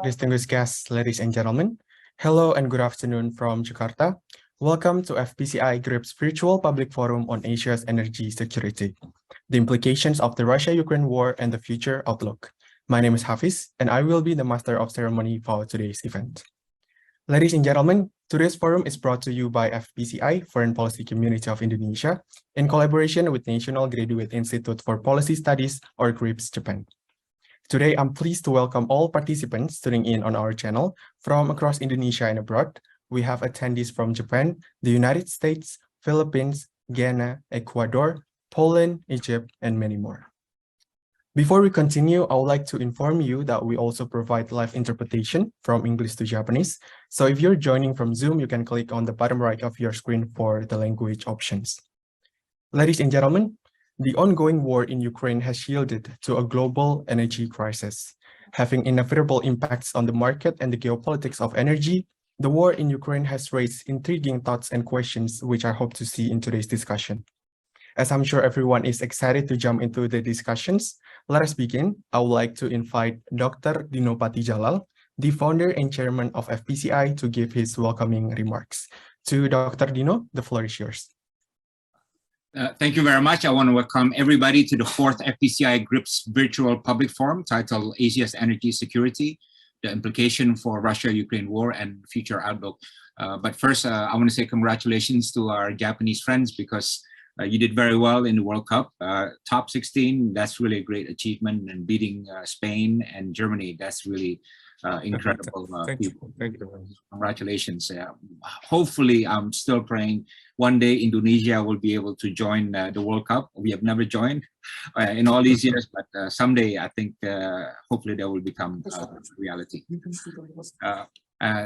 distinguished guests, ladies and gentlemen. Hello and good afternoon from Jakarta. Welcome to FPCI GRIP's virtual public forum on Asia's energy security, the implications of the Russia-Ukraine war and the future outlook. My name is Hafiz, and I will be the master of ceremony for today's event. Ladies and gentlemen, today's forum is brought to you by FPCI, Foreign Policy Community of Indonesia, in collaboration with National Graduate Institute for Policy Studies, or GRIPS, Japan. Today, I'm pleased to welcome all participants tuning in on our channel from across Indonesia and abroad. We have attendees from Japan, the United States, Philippines, Ghana, Ecuador, Poland, Egypt, and many more. Before we continue, I would like to inform you that we also provide live interpretation from English to Japanese. So if you're joining from Zoom, you can click on the bottom right of your screen for the language options. Ladies and gentlemen, the ongoing war in Ukraine has yielded to a global energy crisis. Having inevitable impacts on the market and the geopolitics of energy, the war in Ukraine has raised intriguing thoughts and questions which I hope to see in today's discussion. As I'm sure everyone is excited to jump into the discussions, let us begin. I would like to invite Dr. Dino Patijalal, the founder and chairman of FPCI, to give his welcoming remarks. To Dr. Dino, the floor is yours. Thank you very much. I want to welcome everybody to the fourth FPCI GRIPS virtual public forum titled Asia's Energy Security, the Implication for Russia-Ukraine War and Future Outlook. But first, I want to say congratulations to our Japanese friends because you did very well in the World Cup. Top 16, that's really a great achievement, and beating Spain and Germany, that's really incredible. Thank you. Congratulations. Hopefully, I'm still praying one day Indonesia will be able to join the World Cup. We have never joined in all these years, but someday I think hopefully that will become reality.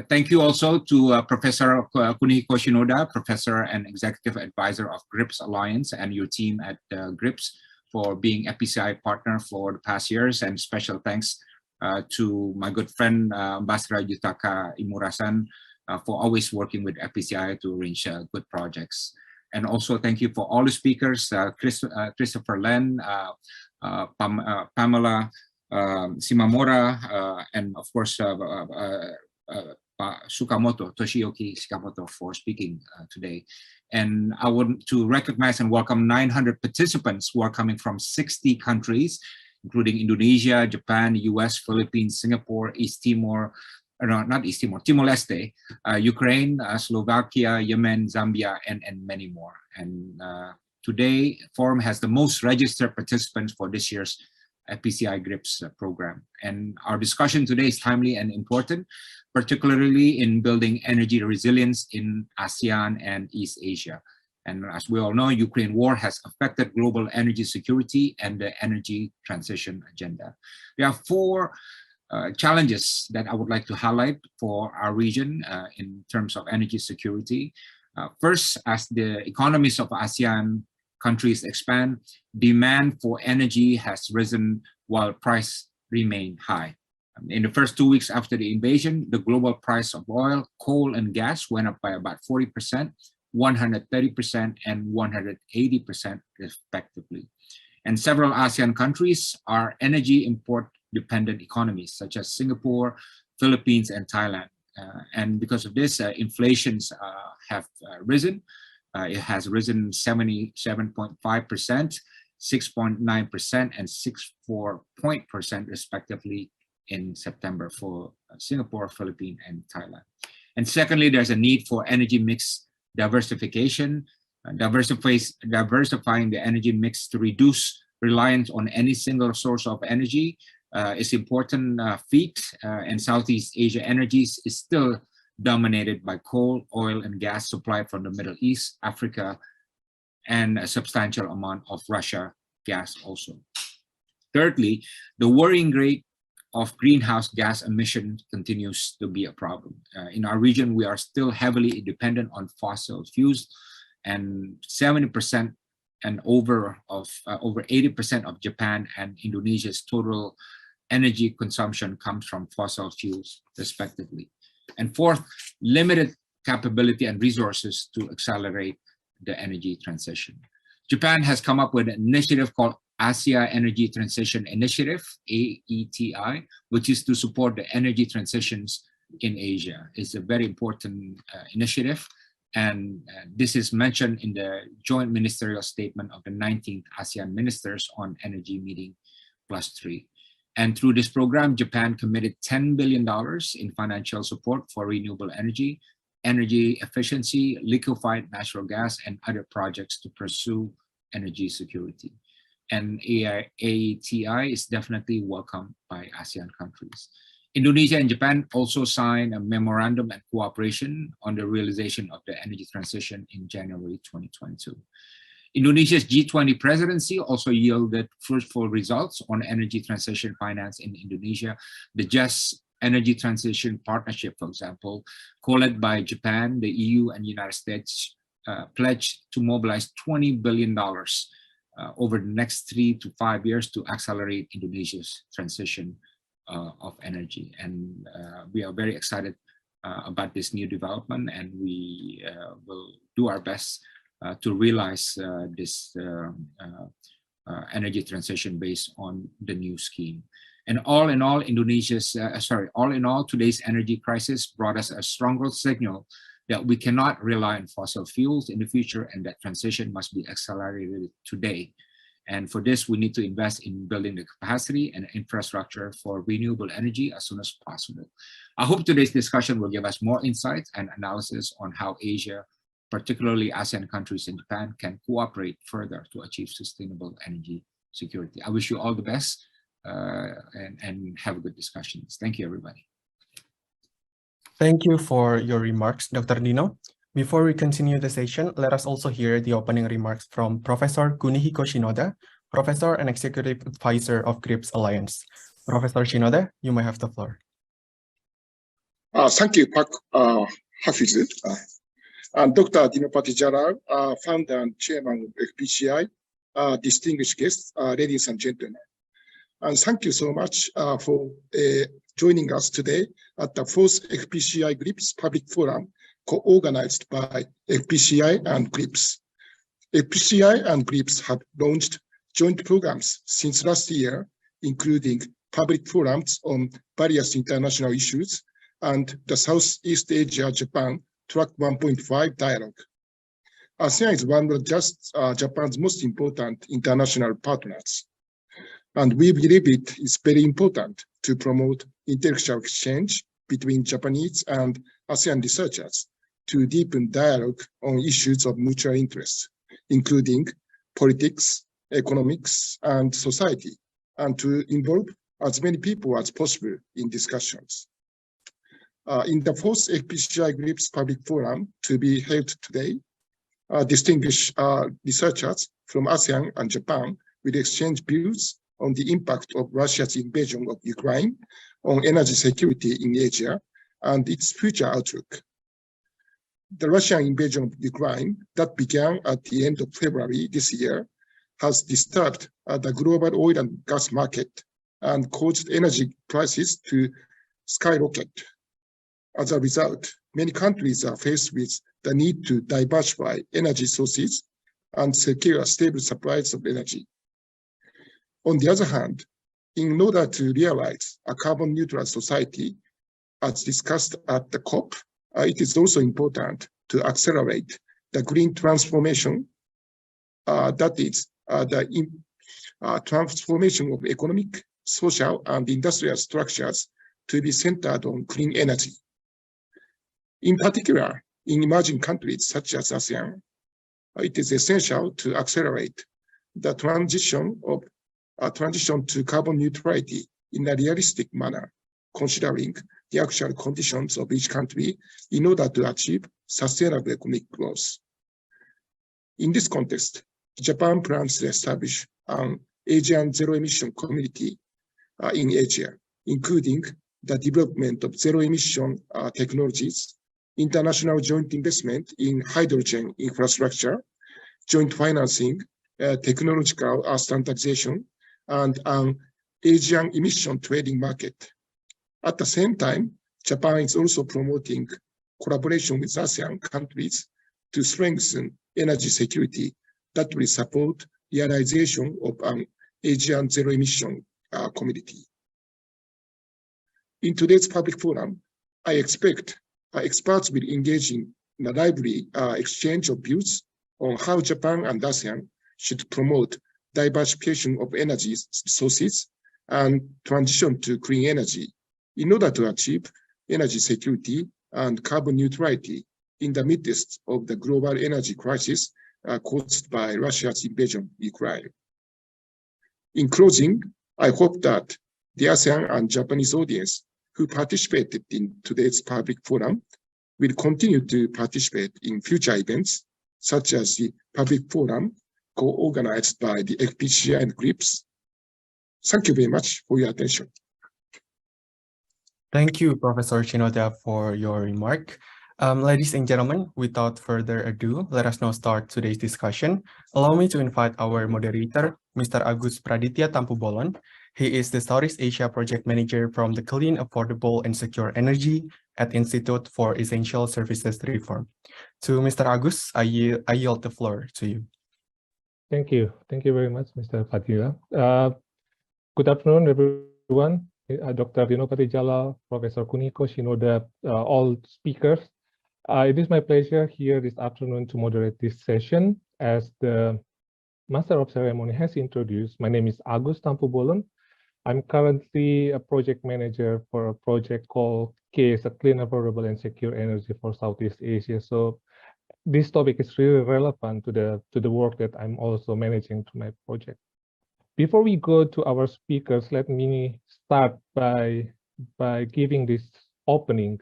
Thank you also to Professor Kunihiko Shinoda, Professor and Executive Advisor of GRIPS Alliance, and your team at GRIPS for being FPCI partner for the past years, and special thanks to my good friend Ambassador Yutaka Imura-san for always working with FPCI to arrange good projects. And also thank you for all the speakers, Christopher Len, Pamela Simamura, and of course Toshioki Sukamoto for speaking today. And I want to recognize and welcome 900 participants who are coming from 60 countries, including Indonesia, Japan, US, Philippines, Singapore, East Timor, not East Timor, Timor-Leste, Ukraine, Slovakia, Yemen, Zambia, and many more. And today, Forum has the most registered participants for this year's FPCI GRIPS program. And our discussion today is timely and important, particularly in building energy resilience in ASEAN and East Asia. And as we all know, Ukraine war has affected global energy security and the energy transition agenda. There are four challenges that I would like to highlight for our region in terms of energy security. First, as the economies of ASEAN countries expand, demand for energy has risen while price remain high. In the first 2 weeks after the invasion, the global price of oil, coal, and gas went up by about 40%, 130%, and 180% respectively. And several ASEAN countries are energy import dependent economies such as Singapore, Philippines, and Thailand. And because of this, inflations have risen. It has risen 77.5%, 6.9%, and 6.4% respectively in September for Singapore, Philippines, and Thailand. And secondly, there's a need for energy mix diversification, diversifying the energy mix to reduce reliance on any single source of energy is important feat, and Southeast Asia energies is still dominated by coal, oil, and gas supplied from the Middle East, Africa, and a substantial amount of Russia gas also. Thirdly, the worrying rate of greenhouse gas emissions continues to be a problem. In our region, we are still heavily dependent on fossil fuels, and 70% and over 80% of Japan and Indonesia's total energy consumption comes from fossil fuels, respectively. And fourth, limited capability and resources to accelerate the energy transition. Japan has come up with an initiative called ASEAN Energy Transition Initiative, AETI, which is to support the energy transitions in Asia. It's a very important initiative, and this is mentioned in the joint ministerial statement of the 19th ASEAN Ministers on Energy Meeting +3. And through this program, Japan committed $10 billion in financial support for renewable energy, energy efficiency, liquefied natural gas, and other projects to pursue energy security. And AETI is definitely welcomed by ASEAN countries. Indonesia and Japan also signed a memorandum of cooperation on the realization of the energy transition in January 2022. Indonesia's G20 presidency also yielded fruitful results on energy transition finance in Indonesia. The Just Energy Transition Partnership, for example, co-led by Japan, the EU, and the United States, pledged to mobilize $20 billion over the next 3 to 5 years to accelerate Indonesia's transition of energy. And we are very excited about this new development, and we will do our best to realize this energy transition based on the new scheme. And all in all, today's energy crisis brought us a stronger signal that we cannot rely on fossil fuels in the future, and that transition must be accelerated today. And for this, we need to invest in building the capacity and infrastructure for renewable energy as soon as possible. I hope today's discussion will give us more insights and analysis on how Asia, particularly ASEAN countries and Japan, can cooperate further to achieve sustainable energy security. I wish you all the best and have good discussions. Thank you, everybody. Thank you for your remarks, Dr. Dino. Before we continue the session, let us also hear the opening remarks from Professor Kunihiko Shinoda, Professor and Executive Advisor of GRIPS Alliance. Professor Shinoda, you may have the floor. Thank you, Pak Hafiz. Dr. Dino Patijala, founder and chairman of FPCI, distinguished guests, ladies and gentlemen. And thank you so much for joining us today at the fourth FPCI GRIPS Public Forum, co-organized by FPCI and GRIPS. FPCI and GRIPS have launched joint programs since last year, including public forums on various international issues and the Southeast Asia-Japan Track 1.5 dialogue. ASEAN is one of Japan's most important international partners, and we believe it is very important to promote intellectual exchange between Japanese and ASEAN researchers to deepen dialogue on issues of mutual interest, including politics, economics, and society, and to involve as many people as possible in discussions. In the fourth FPCI GRIPS Public Forum to be held today, distinguished researchers from ASEAN and Japan will exchange views on the impact of Russia's invasion of Ukraine on energy security in Asia and its future outlook. The Russian invasion of Ukraine that began at the end of February this year has disturbed the global oil and gas market and caused energy prices to skyrocket. As a result, many countries are faced with the need to diversify energy sources and secure stable supplies of energy. On the other hand, in order to realize a carbon neutral society, as discussed at the COP, it is also important to accelerate the green transformation, that is, the transformation of economic, social, and industrial structures to be centered on clean energy. In particular, in emerging countries such as ASEAN, it is essential to accelerate the transition to carbon neutrality in a realistic manner, considering the actual conditions of each country in order to achieve sustainable economic growth. In this context, Japan plans to establish an Asian zero-emission community in Asia, including the development of zero-emission technologies, international joint investment in hydrogen infrastructure, joint financing, technological standardization, and an Asian emission trading market. At the same time, Japan is also promoting collaboration with ASEAN countries to strengthen energy security that will support realization of an Asian zero emission community. In today's public forum, I expect experts will engage in a lively exchange of views on how Japan and ASEAN should promote diversification of energy sources and transition to clean energy in order to achieve energy security and carbon neutrality in the midst of the global energy crisis caused by Russia's invasion of Ukraine. In closing, I hope that the ASEAN and Japanese audience who participated in today's public forum will continue to participate in future events, such as the public forum co-organized by the FPCI and GRIPS. Thank you very much for your attention. Thank you, Professor Shinoda, for your remark. Ladies and gentlemen, without further ado, let us now start today's discussion. Allow me to invite our moderator, Mr. Agus Praditya Tampubolon. He is the Southeast Asia Project Manager from the Clean, Affordable, and Secure Energy at Institute for Essential Services Reform. To Mr. Agus, I yield the floor to you. Thank you. Thank you very much, Mr. Fatila. Good afternoon, everyone. Dr. Dinopati Jalal, Professor Kuniko Shinoda, all speakers. It is my pleasure here this afternoon to moderate this session. As the Master of Ceremony has introduced, my name is Agus Tampubolon. I'm currently a project manager for a project called CASE, a Clean, Affordable, and Secure Energy for Southeast Asia. So this topic is really relevant to the work that I'm also managing to my project. Before we go to our speakers, let me start by giving this opening.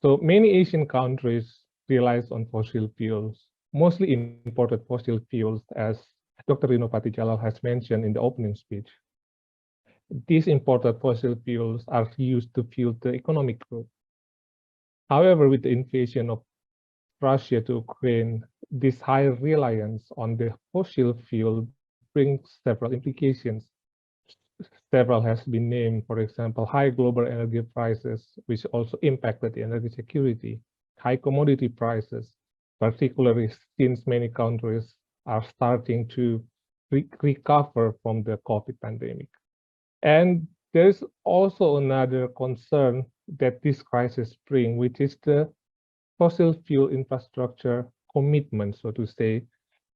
So many Asian countries relies on fossil fuels, mostly imported fossil fuels, as Dr. Dinopati Jalal has mentioned in the opening speech. These imported fossil fuels are used to fuel the economic growth. However, with the invasion of Russia to Ukraine, this high reliance on the fossil fuel brings several implications. Several has been named, for example, high global energy prices, which also impacted the energy security, high commodity prices, particularly since many countries are starting to recover from the COVID pandemic. And there's also another concern that this crisis brings, which is the fossil fuel infrastructure commitment, so to say,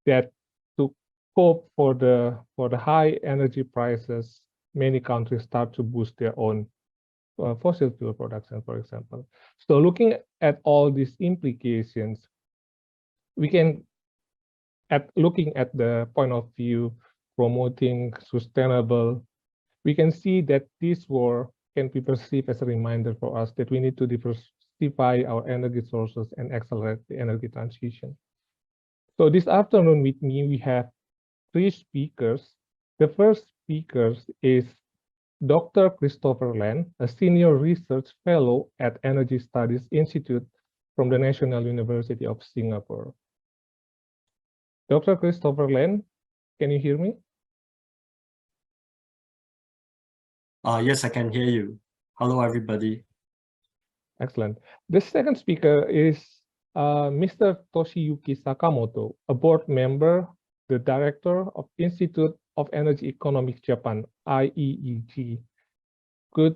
that to cope for the high energy prices, many countries start to boost their own fossil fuel production, for example. So looking at all these implications, we can, looking at the point of view promoting sustainable, we can see that this war can be perceived as a reminder for us that we need to diversify our energy sources and accelerate the energy transition. So this afternoon with me, we have 3 speakers. The first speaker is Dr. Christopher Len, a senior research fellow at Energy Studies Institute from the National University of Singapore. Dr. Christopher Len, can you hear me? Yes, I can hear you. Hello, everybody. Excellent. The second speaker is Mr. Toshiyuki Sakamoto, a board member, the director of Institute of Energy Economics Japan, IEEG. Good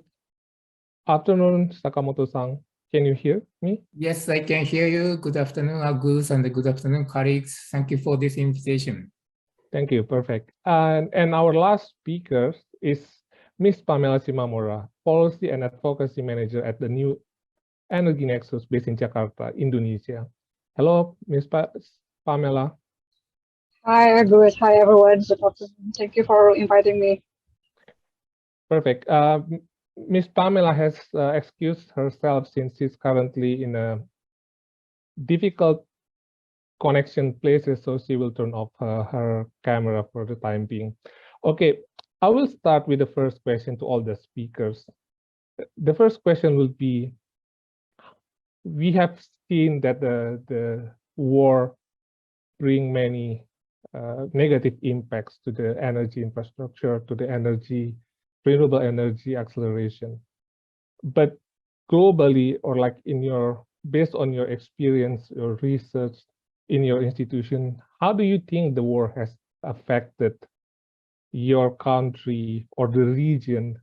afternoon, Sakamoto-san. Can you hear me? Yes, I can hear you. Good afternoon, Agus, and good afternoon, colleagues. Thank you for this invitation. Thank you. Perfect. And our last speaker is Ms. Pamela Simamura, Policy and Advocacy Manager at the New Energy Nexus based in Jakarta, Indonesia. Hello, Ms. Pamela. Hi, Agus. Hi, everyone. Good afternoon. Thank you for inviting me. Perfect. Ms. Pamela has excused herself since she's currently in a difficult connection places, so she will turn off her camera for the time being. Okay, I will start with the first question to all the speakers. The first question will be, we have seen that the war bring many negative impacts to the energy infrastructure, to the energy, renewable energy acceleration. But globally, or like based on your experience, your research in your institution, how do you think the war has affected your country or the region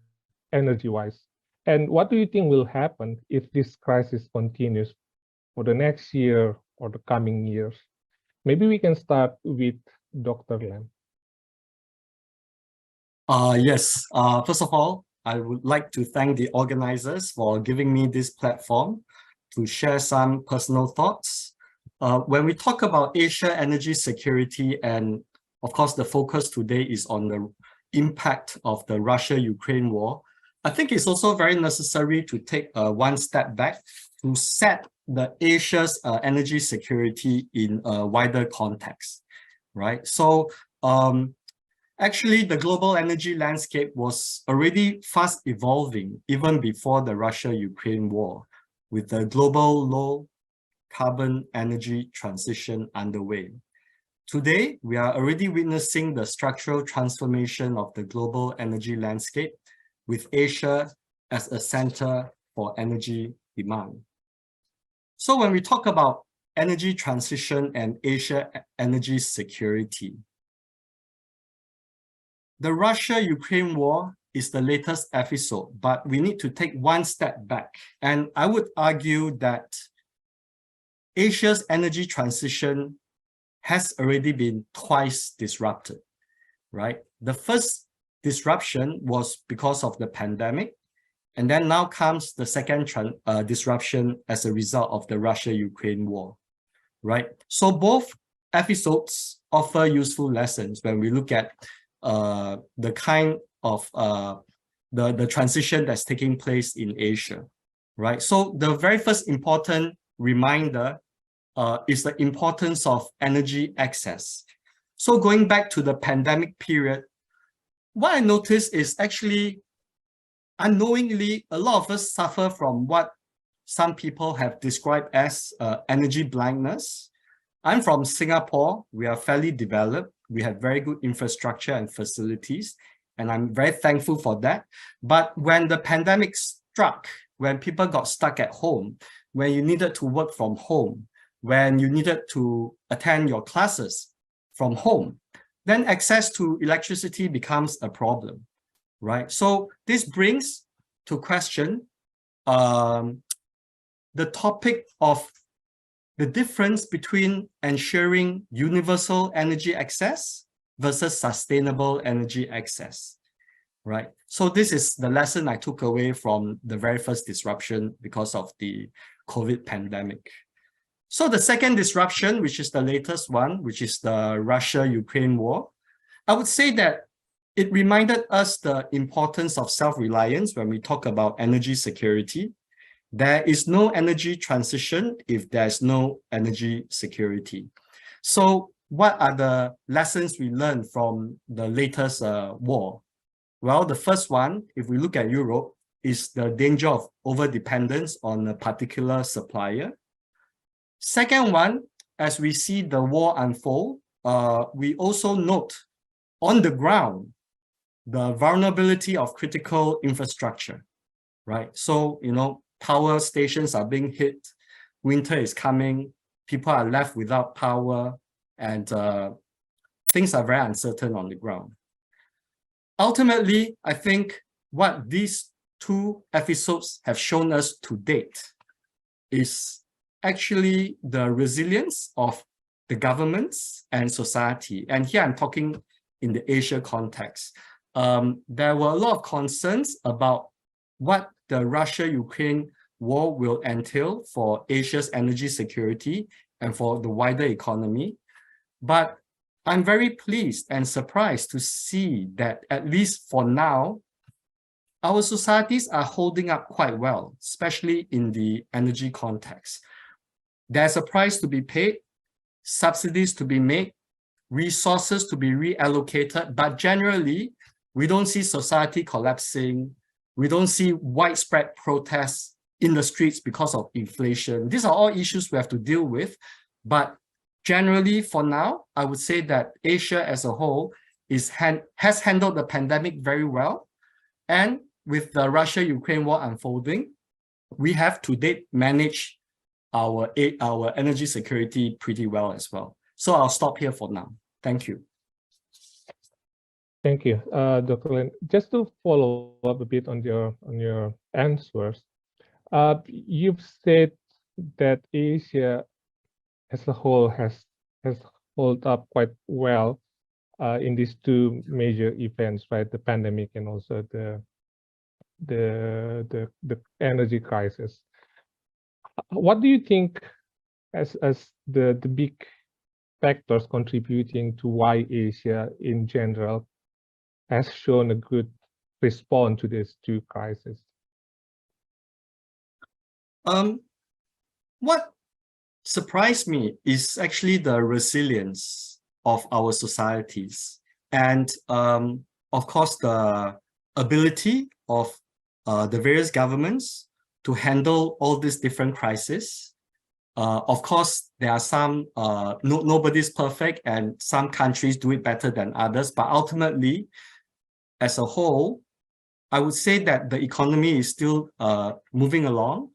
energy-wise? And what do you think will happen if this crisis continues for the next year or the coming years? Maybe we can start with Dr. Lam. Yes, first of all, I would like to thank the organizers for giving me this platform to share some personal thoughts. When we talk about Asia energy security, and of course the focus today is on the impact of the Russia-Ukraine war, I think it's also very necessary to take one step back to set the Asia's energy security in a wider context, right? So actually, the global energy landscape was already fast evolving even before the Russia-Ukraine war, with the global low-carbon energy transition underway. Today, we are already witnessing the structural transformation of the global energy landscape, with Asia as a center for energy demand. So when we talk about energy transition and Asia energy security, the Russia-Ukraine war is the latest episode, but we need to take one step back. And I would argue that Asia's energy transition has already been twice disrupted, right? The first disruption was because of the pandemic, and then now comes the second disruption as a result of the Russia-Ukraine war, right? So both episodes offer useful lessons when we look at the kind of the transition that's taking place in Asia, right? So the very first important reminder is the importance of energy access. So going back to the pandemic period, what I noticed is actually unknowingly, a lot of us suffer from what some people have described as energy blindness. I'm from Singapore. We are fairly developed. We have very good infrastructure and facilities, and I'm very thankful for that. But when the pandemic struck, when people got stuck at home, when you needed to work from home, when you needed to attend your classes from home, then access to electricity becomes a problem, right? So this brings to question the topic of the difference between ensuring universal energy access versus sustainable energy access, right? So this is the lesson I took away from the very first disruption because of the COVID pandemic. So the second disruption, which is the latest one, which is the Russia-Ukraine war, I would say that it reminded us the importance of self-reliance when we talk about energy security. There is no energy transition if there's no energy security. So what are the lessons we learned from the latest war? Well, the first one, if we look at Europe, is the danger of over-dependence on a particular supplier. Second one, as we see the war unfold, we also note on the ground the vulnerability of critical infrastructure, right? So, you know, power stations are being hit, winter is coming, people are left without power, and things are very uncertain on the ground. Ultimately, I think what these two episodes have shown us to date is actually the resilience of the governments and society. And here I'm talking in the Asia context. There were a lot of concerns about what the Russia-Ukraine war will entail for Asia's energy security and for the wider economy. But I'm very pleased and surprised to see that, at least for now, our societies are holding up quite well, especially in the energy context. There's a price to be paid, subsidies to be made, resources to be reallocated, but generally, we don't see society collapsing. We don't see widespread protests in the streets because of inflation. These are all issues we have to deal with. But generally, for now, I would say that Asia as a whole has handled the pandemic very well. And with the Russia-Ukraine war unfolding, we have to date managed our energy security pretty well as well. So I'll stop here for now. Thank you. Thank you, Dr. Lin. Just to follow up a bit on your answers, you've said that Asia as a whole has held up quite well in these two major events, right? The pandemic and also the energy crisis. What do you think as the big factors contributing to why Asia in general has shown a good response to these two crises? What surprised me is actually the resilience of our societies, and of course the ability of the various governments to handle all these different crises. Of course, there are some, nobody's perfect, and some countries do it better than others, but ultimately, as a whole, I would say that the economy is still moving along.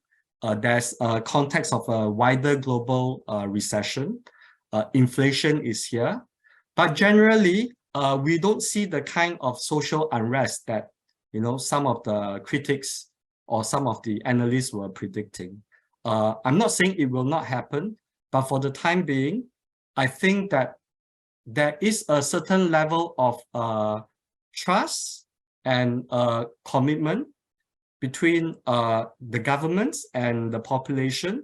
There's a context of a wider global recession. Inflation is here, but generally, we don't see the kind of social unrest that some of the critics or some of the analysts were predicting. I'm not saying it will not happen, but for the time being, I think that there is a certain level of trust and commitment between the governments and the population,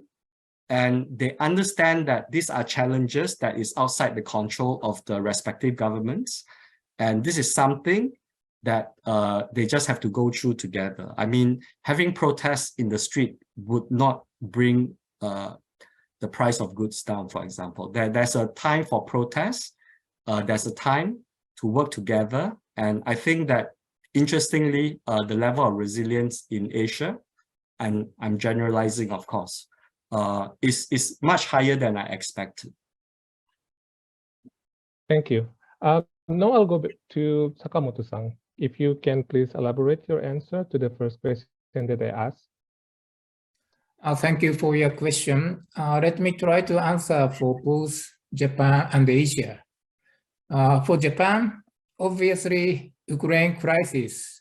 and they understand that these are challenges that is outside the control of the respective governments, and this is something that they just have to go through together. I mean, having protests in the street would not bring the price of goods down, for example. There's a time for protests, there's a time to work together, and I think that, interestingly, the level of resilience in Asia, and I'm generalizing, of course, is much higher than I expected. Thank you. Now I'll go back to Sakamoto-san. If you can please elaborate your answer to the first question that I asked. Thank you for your question. Let me try to answer for both Japan and Asia. For Japan, obviously, Ukraine crisis,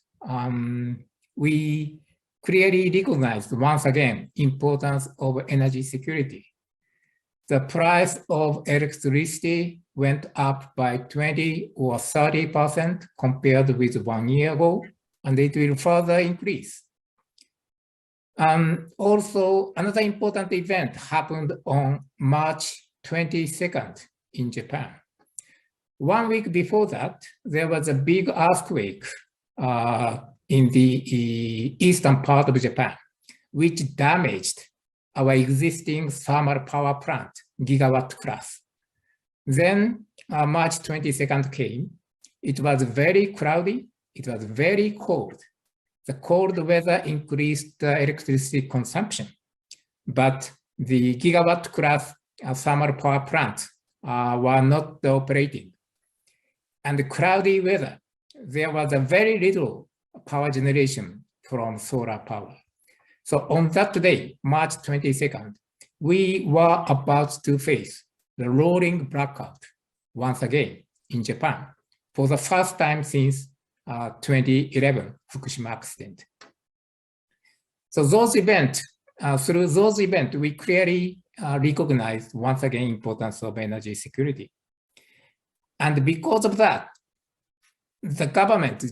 we clearly recognized once again importance of energy security. The price of electricity went up by 20 or 30% compared with 1 year ago, and it will further increase. Also, another important event happened on March 22nd in Japan. 1 week before that, there was a big earthquake in the eastern part of Japan, which damaged our existing thermal power plant, gigawatt class. Then March 22nd came. It was very cloudy. It was very cold. The cold weather increased the electricity consumption, but the gigawatt class thermal power plants were not operating. And the cloudy weather, there was a very little power generation from solar power. So on that day, March 22nd, we were about to face the rolling blackout once again in Japan for the first time since 2011 Fukushima accident. So those events, through those events, we clearly recognized once again importance of energy security. And because of that, the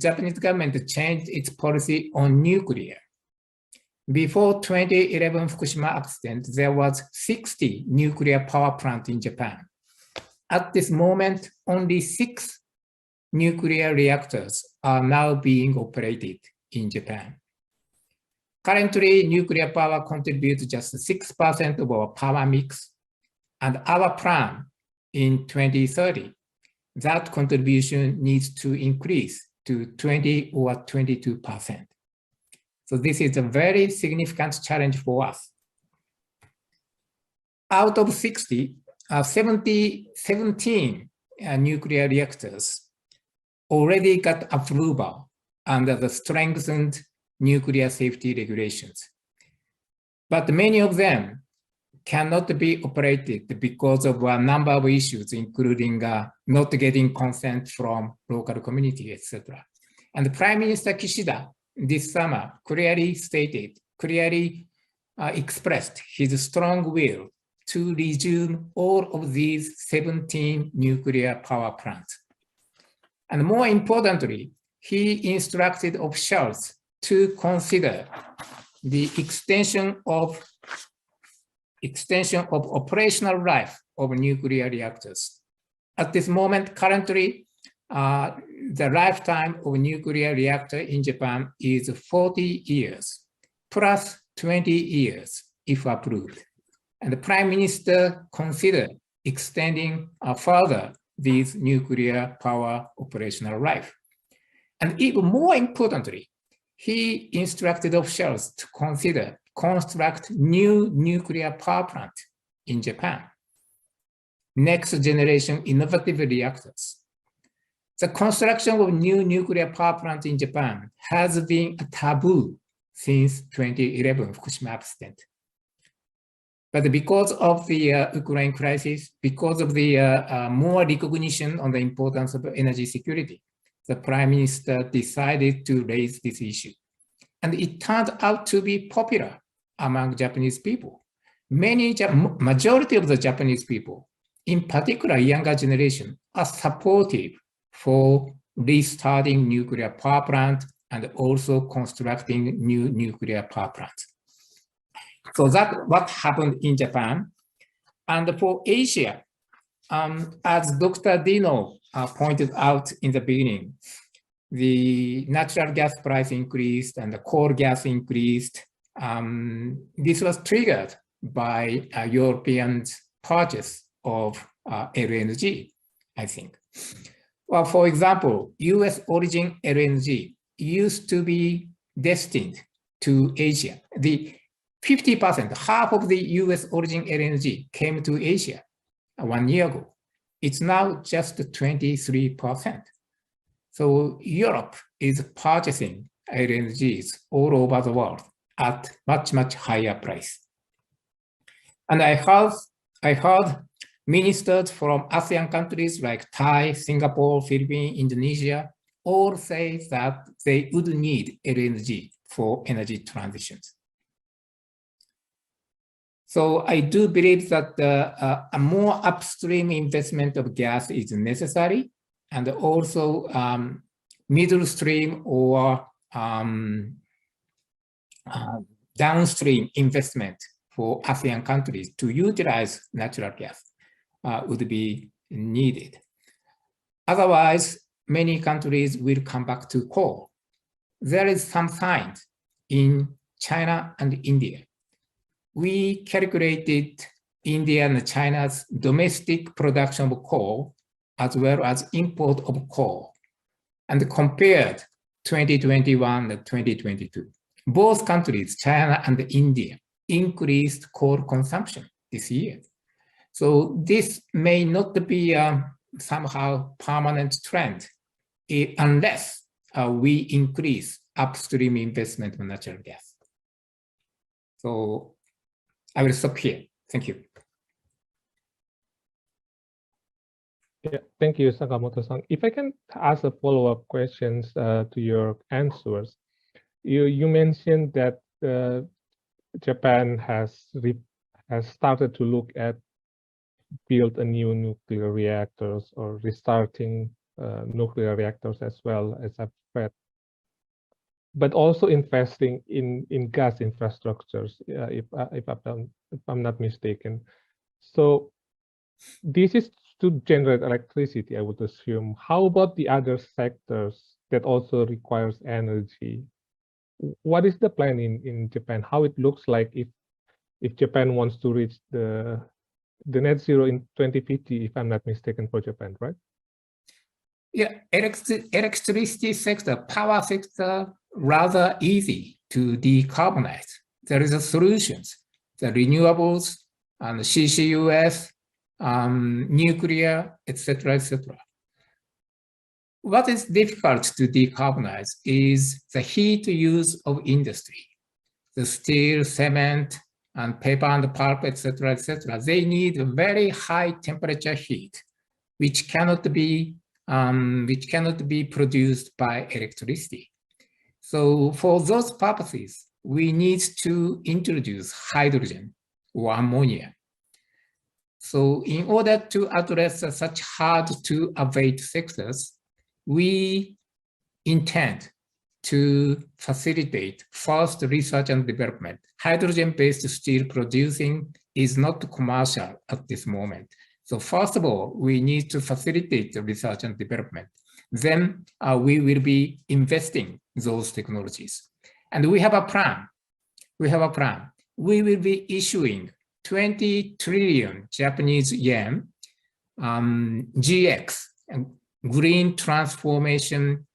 Japanese government changed its policy on nuclear. Before 2011 Fukushima accident, there was 60 nuclear power plants in Japan. At this moment, only 6 nuclear reactors are now being operated in Japan. Currently, nuclear power contributes just 6% of our power mix, and our plan in 2030, that contribution needs to increase to 20 or 22%. So this is a very significant challenge for us. Out of 60, 17 nuclear reactors already got approval under the strengthened nuclear safety regulations. But many of them cannot be operated because of a number of issues, including not getting consent from local community, etc. And Prime Minister Kishida this summer clearly expressed his strong will to resume all of these 17 nuclear power plants. And more importantly, he instructed officials to consider the extension of operational life of nuclear reactors. At this moment, currently, the lifetime of nuclear reactor in Japan is 40 years, plus 20 years if approved. And the Prime Minister considered extending further these nuclear power operational life. And even more importantly, he instructed officials to construct new nuclear power plant in Japan, next generation innovative reactors. The construction of new nuclear power plant in Japan has been a taboo since 2011 Fukushima accident. But because of the Ukraine crisis, because of the more recognition on the importance of energy security, the Prime Minister decided to raise this issue. And it turned out to be popular among Japanese people. Majority of the Japanese people, in particular younger generation, are supportive for restarting nuclear power plant and also constructing new nuclear power plants. So that's what happened in Japan. And for Asia, as Dr. Dino pointed out in the beginning, the natural gas price increased and the coal gas increased. This was triggered by Europeans' purchase of LNG, I think. Well, for example, US origin LNG used to be destined to Asia. The 50%, half of the US origin LNG came to Asia 1 year ago. It's now just 23%. So Europe is purchasing LNGs all over the world at much, much higher price. And I heard ministers from ASEAN countries like Thai, Singapore, Philippines, Indonesia, all say that they would need LNG for energy transitions. So I do believe that a more upstream investment of gas is necessary, and also middle stream or downstream investment for ASEAN countries to utilize natural gas would be needed. Otherwise, many countries will come back to coal. There is some signs in China and India. We calculated India and China's domestic production of coal as well as import of coal and compared 2021 and 2022. Both countries, China and India, increased coal consumption this year. So this may not be somehow permanent trend unless we increase upstream investment in natural gas. So I will stop here. Thank you. Yeah, thank you, Sakamoto-san. If I can ask a follow-up questions to your answers. You mentioned that Japan has started to look at build a new nuclear reactors or restarting nuclear reactors as well as I've read, but also investing in gas infrastructures, if I'm not mistaken. So this is to generate electricity, I would assume. How about the other sectors that also requires energy? What is the plan in Japan? How it looks like if Japan wants to reach the net zero in 2050, if I'm not mistaken, for Japan, right? Yeah, electricity sector, power sector, rather easy to decarbonize. There is a solutions, the renewables and CCUS, nuclear, etc., etc. What is difficult to decarbonize is the heat use of industry, the steel, cement, and paper and pulp, etc., they need very high temperature heat, which cannot be produced by electricity. So for those purposes, we need to introduce hydrogen or ammonia. So in order to address such hard to abate sectors, we intend to facilitate first research and development. Hydrogen-based steel producing is not commercial at this moment. So first of all, we need to facilitate the research and development. Then we will be investing those technologies. And we have a plan. We will be issuing 20 trillion Japanese yen GX, Green Transformation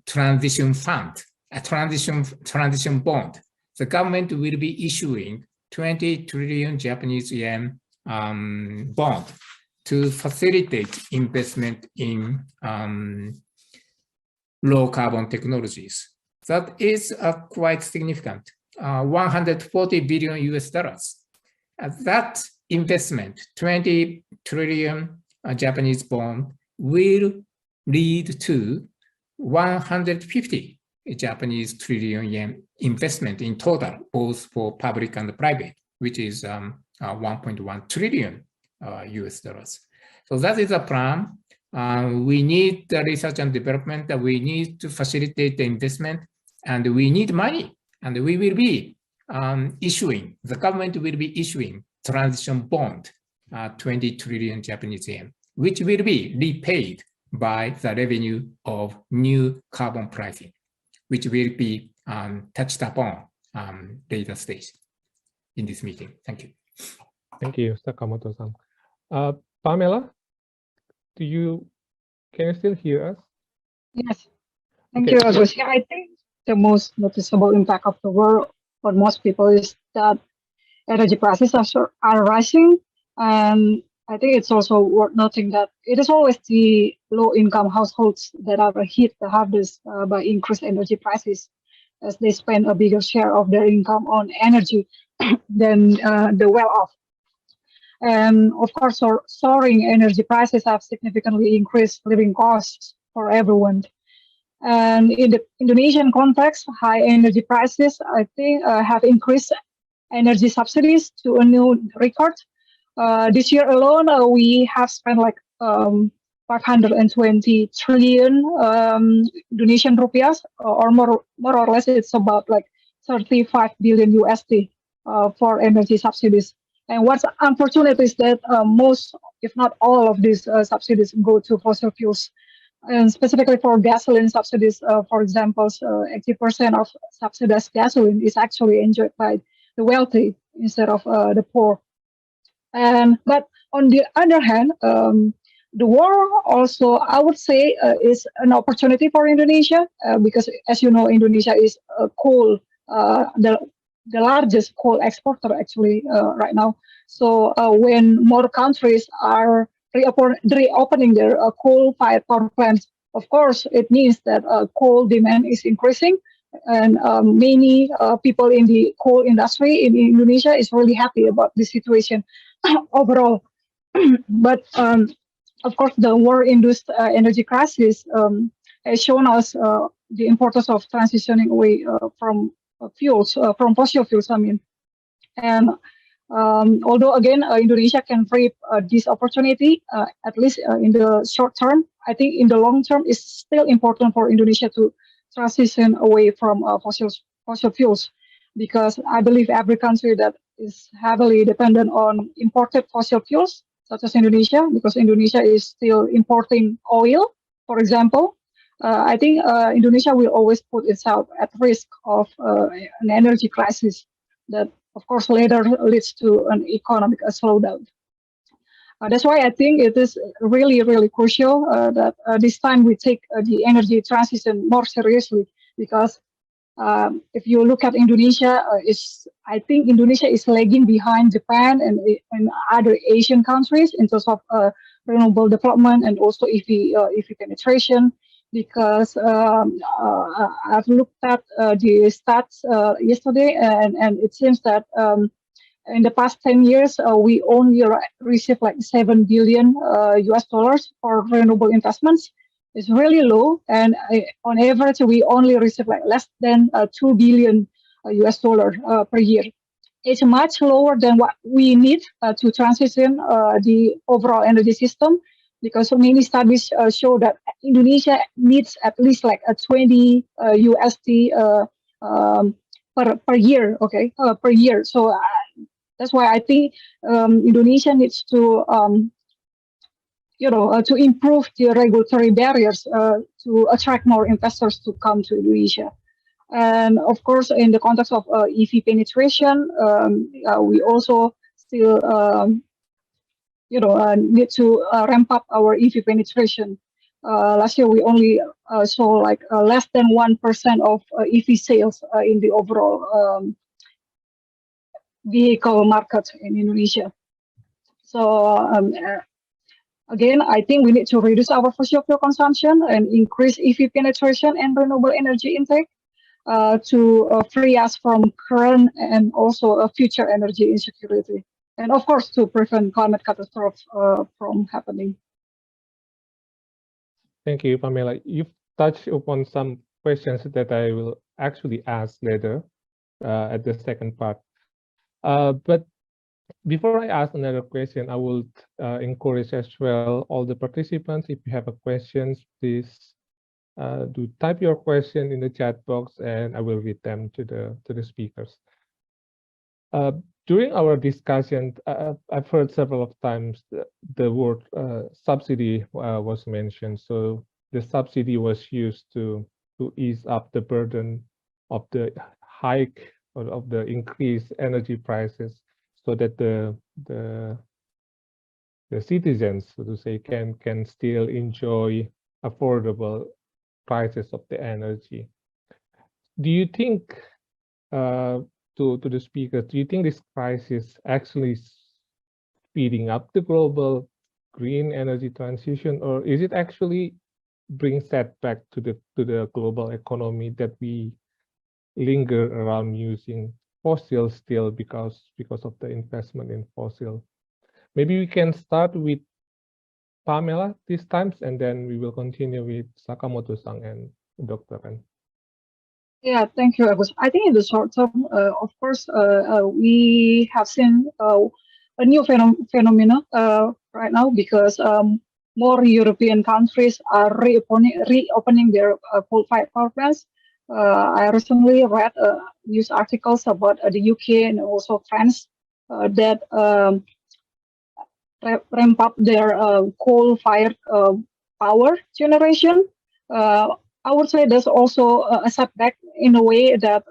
Transition Fund, a transition bond. The government will be issuing 20 trillion Japanese yen bond to facilitate investment in low carbon technologies. That is quite significant, 140 billion US dollars. That investment, 20 trillion Japanese bond, will lead to 150 Japanese trillion yen investment in total, both for public and private, which is 1.1 trillion US dollars. So that is a plan. We need the research and development, we need to facilitate the investment, and we need money. And we will be the government will be issuing transition bond, 20 trillion Japanese yen, which will be repaid by the revenue of new carbon pricing, which will be touched upon later stage in this meeting. Thank you. Thank you, Sakamoto-san. Pamela, can you still hear us? Yes. Thank you, Agus. Yeah, I think the most noticeable impact of the war on most people is that energy prices are rising. And I think it's also worth noting that it is always the low-income households that are hit the hardest by increased energy prices, as they spend a bigger share of their income on energy than the well-off. And of course, soaring energy prices have significantly increased living costs for everyone. And in the Indonesian context, high energy prices, I think, have increased energy subsidies to a new record. This year alone, we have spent like 520 trillion Indonesian rupiahs, or more or less, it's about like 35 billion USD for energy subsidies. And what's unfortunate is that most, if not all, of these subsidies go to fossil fuels. And specifically for gasoline subsidies, for example, 80% of subsidized gasoline is actually enjoyed by the wealthy instead of the poor. But on the other hand, the war also, I would say, is an opportunity for Indonesia because, as you know, Indonesia is coal, the largest coal exporter actually right now. So when more countries are reopening their coal-fired power plants, of course, it means that coal demand is increasing, and many people in the coal industry in Indonesia is really happy about the situation overall. But of course, the war-induced energy crisis has shown us the importance of transitioning away from fossil fuels. I mean, and although again Indonesia can reap this opportunity, at least in the short term, I think in the long term it's still important for Indonesia to transition away from fossil fuels, because I believe every country that is heavily dependent on imported fossil fuels, such as Indonesia, because Indonesia is still importing oil, for example, I think Indonesia will always put itself at risk of an energy crisis that, of course, later leads to an economic slowdown. That's why I think it is really, really crucial that this time we take the energy transition more seriously, because if you look at Indonesia, I think Indonesia is lagging behind Japan and other Asian countries in terms of renewable development and also EV penetration. Because I've looked at the stats yesterday, and it seems that in the past 10 years, we only received like $7 billion US for renewable investments. It's really low, and on average, we only receive like less than $2 billion US per year. It's much lower than what we need to transition the overall energy system, because many studies show that Indonesia needs at least like a 20 USD per year, okay, per year. So that's why I think Indonesia needs to, to improve the regulatory barriers to attract more investors to come to Indonesia. And of course, in the context of EV penetration, we also still, need to ramp up our EV penetration. Last year, we only saw like less than 1% of EV sales in the overall vehicle market in Indonesia. So again, I think we need to reduce our fossil fuel consumption and increase EV penetration and renewable energy intake to free us from current and also future energy insecurity. And of course, to prevent climate catastrophes from happening. Thank you, Pamela. You've touched upon some questions that I will actually ask later at the second part. But before I ask another question, I would encourage as well all the participants, if you have a questions, please do type your question in the chat box, and I will read them to the speakers. During our discussion, I've heard several of times the word subsidy was mentioned. So the subsidy was used to ease up the burden of the hike or of the increased energy prices, so that the citizens, so to say, can still enjoy affordable prices of the energy. Do you think, to the speakers, do you think this crisis actually speeding up the global green energy transition, or is it actually bring setback to the global economy that we linger around using fossil still because of the investment in fossil? Maybe we can start with Pamela this time, and then we will continue with Sakamoto-san and Dr. Ren. Yeah, thank you, Agus. I think in the short term, of course, we have seen a new phenomenon right now, because more European countries are reopening their coal-fired power plants. I recently read news articles about the UK and also France that ramp up their coal-fired power generation. I would say there's also a setback in a way that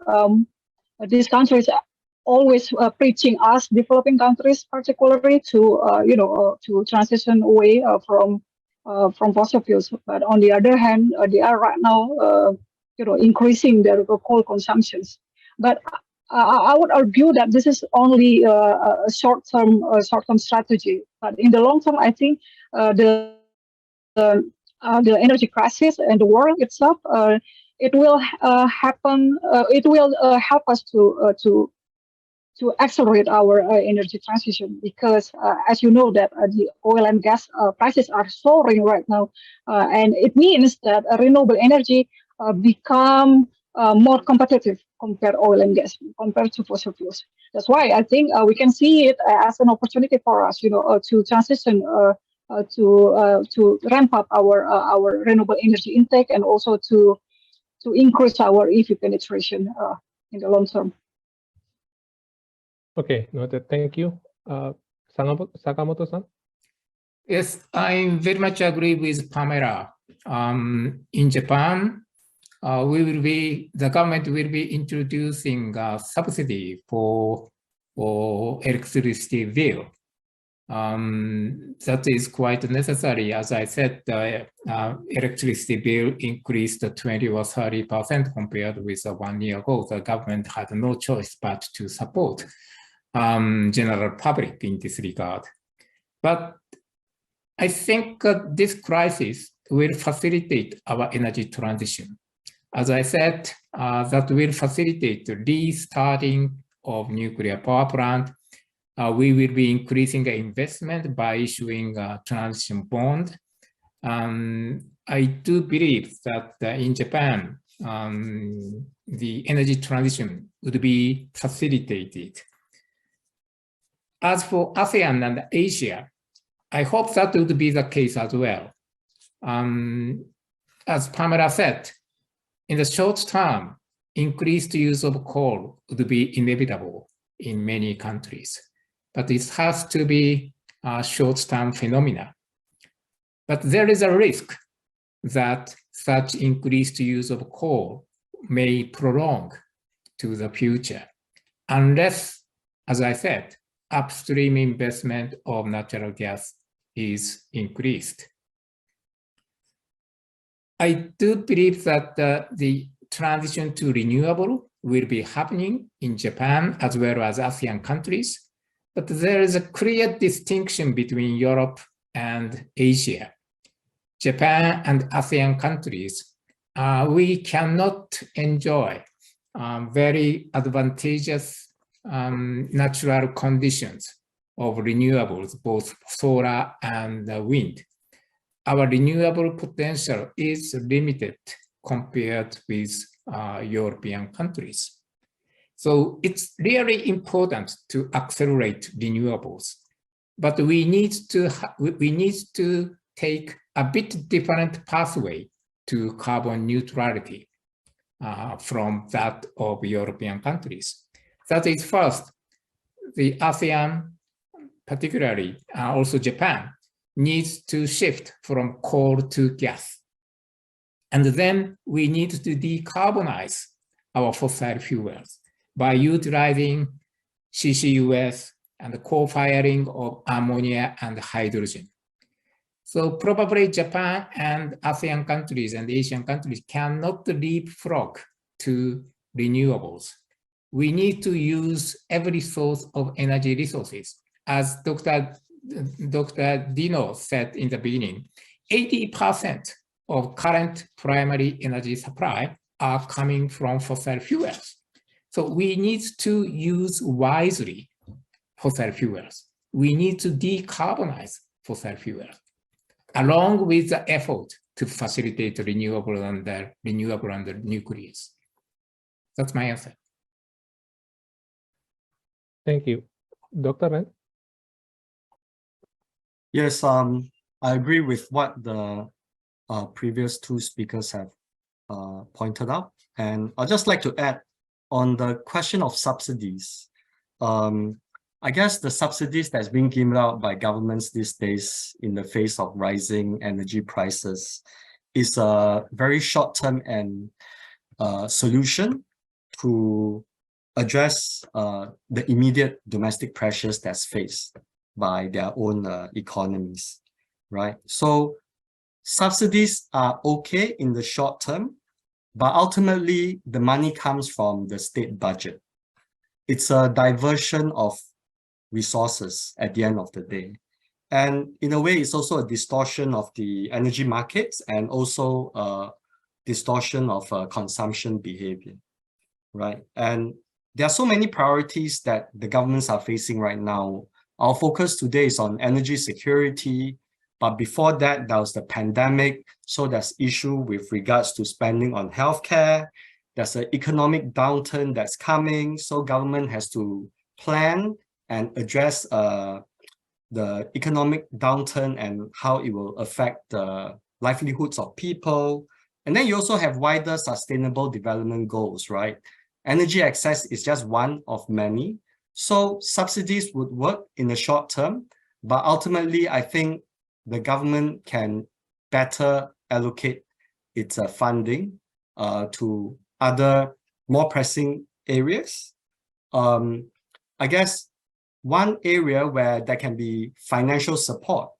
these countries are always preaching us, developing countries particularly, to to transition away from fossil fuels. But on the other hand, they are right now increasing their coal consumptions. But I would argue that this is only a short-term strategy. But in the long term, I think the energy crisis and the war itself, it will happen. It will help us to accelerate our energy transition, because as you know that the oil and gas prices are soaring right now, and it means that renewable energy become more competitive compared oil and gas, compared to fossil fuels. That's why I think we can see it as an opportunity for us, to transition, to ramp up our renewable energy intake, and also to increase our EV penetration in the long term. Okay, noted. Thank you. Sakamoto-san? Yes, I very much agree with Pamela. In Japan, the government will be introducing a subsidy for electricity bill. That is quite necessary. As I said, the electricity bill increased 20 or 30% compared with 1 year ago. The government had no choice but to support general public in this regard. But I think this crisis will facilitate our energy transition. As I said, that will facilitate the restarting of nuclear power plant we will be increasing the investment by issuing a transition bond. I do believe that in Japan, the energy transition would be facilitated. As for ASEAN and Asia, I hope that would be the case as well. As Pamela said, in the short term, increased use of coal would be inevitable in many countries, but it has to be a short-term phenomena. But there is a risk that such increased use of coal may prolong to the future, unless, as I said, upstream investment of natural gas is increased. I do believe that the transition to renewable will be happening in Japan as well as ASEAN countries, but there is a clear distinction between Europe and Asia. Japan and ASEAN countries, we cannot enjoy very advantageous natural conditions of renewables, both solar and wind. Our renewable potential is limited compared with European countries. So it's really important to accelerate renewables, but we need to take a bit different pathway to carbon neutrality from that of European countries. That is, first, the ASEAN, particularly also Japan, needs to shift from coal to gas. And then we need to decarbonize our fossil fuels by utilizing CCUS and co-firing of ammonia and hydrogen. So probably Japan and ASEAN countries and Asian countries cannot leapfrog to renewables. We need to use every source of energy resources. As Dr. Dino said in the beginning, 80% of current primary energy supply are coming from fossil fuels. So we need to use wisely fossil fuels. We need to decarbonize fossil fuels, along with the effort to facilitate renewable under nucleus. That's my answer. Thank you. Dr. Ren? Yes, I agree with what the previous two speakers have pointed out. And I'd just like to add on the question of subsidies. I guess the subsidies that's being given out by governments these days in the face of rising energy prices is a very short-term and solution to address the immediate domestic pressures that's faced by their own economies, right? So subsidies are okay in the short term, but ultimately the money comes from the state budget. It's a diversion of resources at the end of the day. And in a way, it's also a distortion of the energy markets and also a distortion of consumption behavior, right? And there are so many priorities that the governments are facing right now. Our focus today is on energy security, but before that, there was the pandemic. So there's issue with regards to spending on healthcare. There's an economic downturn that's coming. So government has to plan and address the economic downturn and how it will affect the livelihoods of people. And then you also have wider sustainable development goals, right? Energy access is just one of many. So subsidies would work in the short term, but ultimately I think the government can better allocate its funding to other more pressing areas. I guess one area where there can be financial support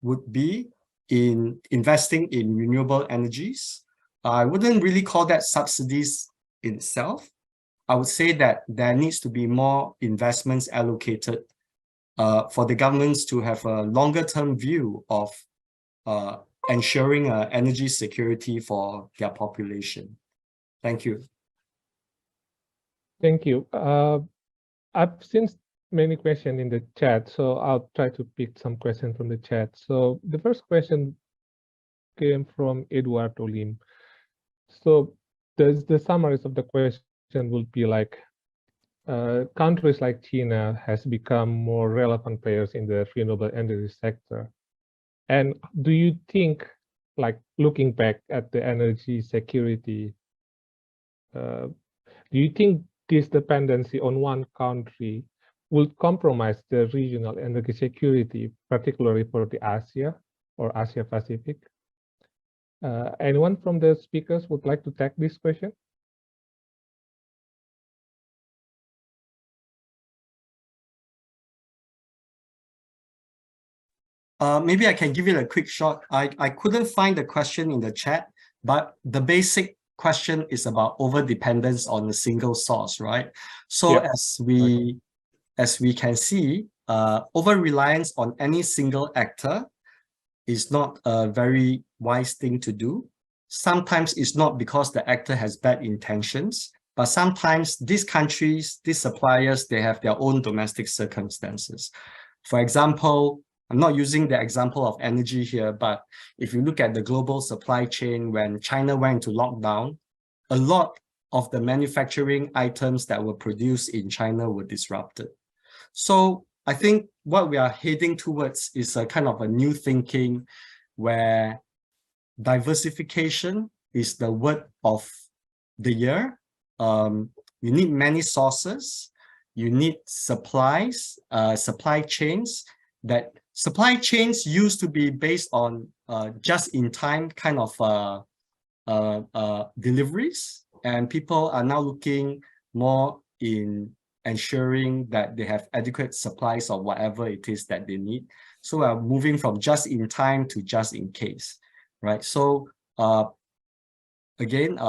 would be in investing in renewable energies. I wouldn't really call that subsidies in itself. I would say that there needs to be more investments allocated for the governments to have a longer term view of ensuring energy security for their population. Thank you. Thank you. Since many questions in the chat, so I'll try to pick some questions from the chat. So the first question came from Edward Olim. So the summaries of the question will be like, countries like China has become more relevant players in the renewable energy sector. And do you think, like looking back at the energy security, do you think this dependency on one country will compromise the regional energy security, particularly for the Asia or Asia Pacific? Anyone from the speakers would like to take this question? Maybe I can give it a quick shot. I couldn't find the question in the chat, but the basic question is about over-dependence on a single source, right? So Yep. as we can see, over-reliance on any single actor is not a very wise thing to do. Sometimes it's not because the actor has bad intentions, but sometimes these countries, these suppliers, they have their own domestic circumstances. For example, I'm not using the example of energy here, but if you look at the global supply chain, when China went into lockdown, a lot of the manufacturing items that were produced in China were disrupted. So I think what we are heading towards is a kind of a new thinking where diversification is the word of the year. You need many sources, you need supplies, supply chains. That supply chains used to be based on just-in-time kind of deliveries, and people are now looking more in ensuring that they have adequate supplies of whatever it is that they need. So we're moving from just-in-time to just-in-case, right? So again,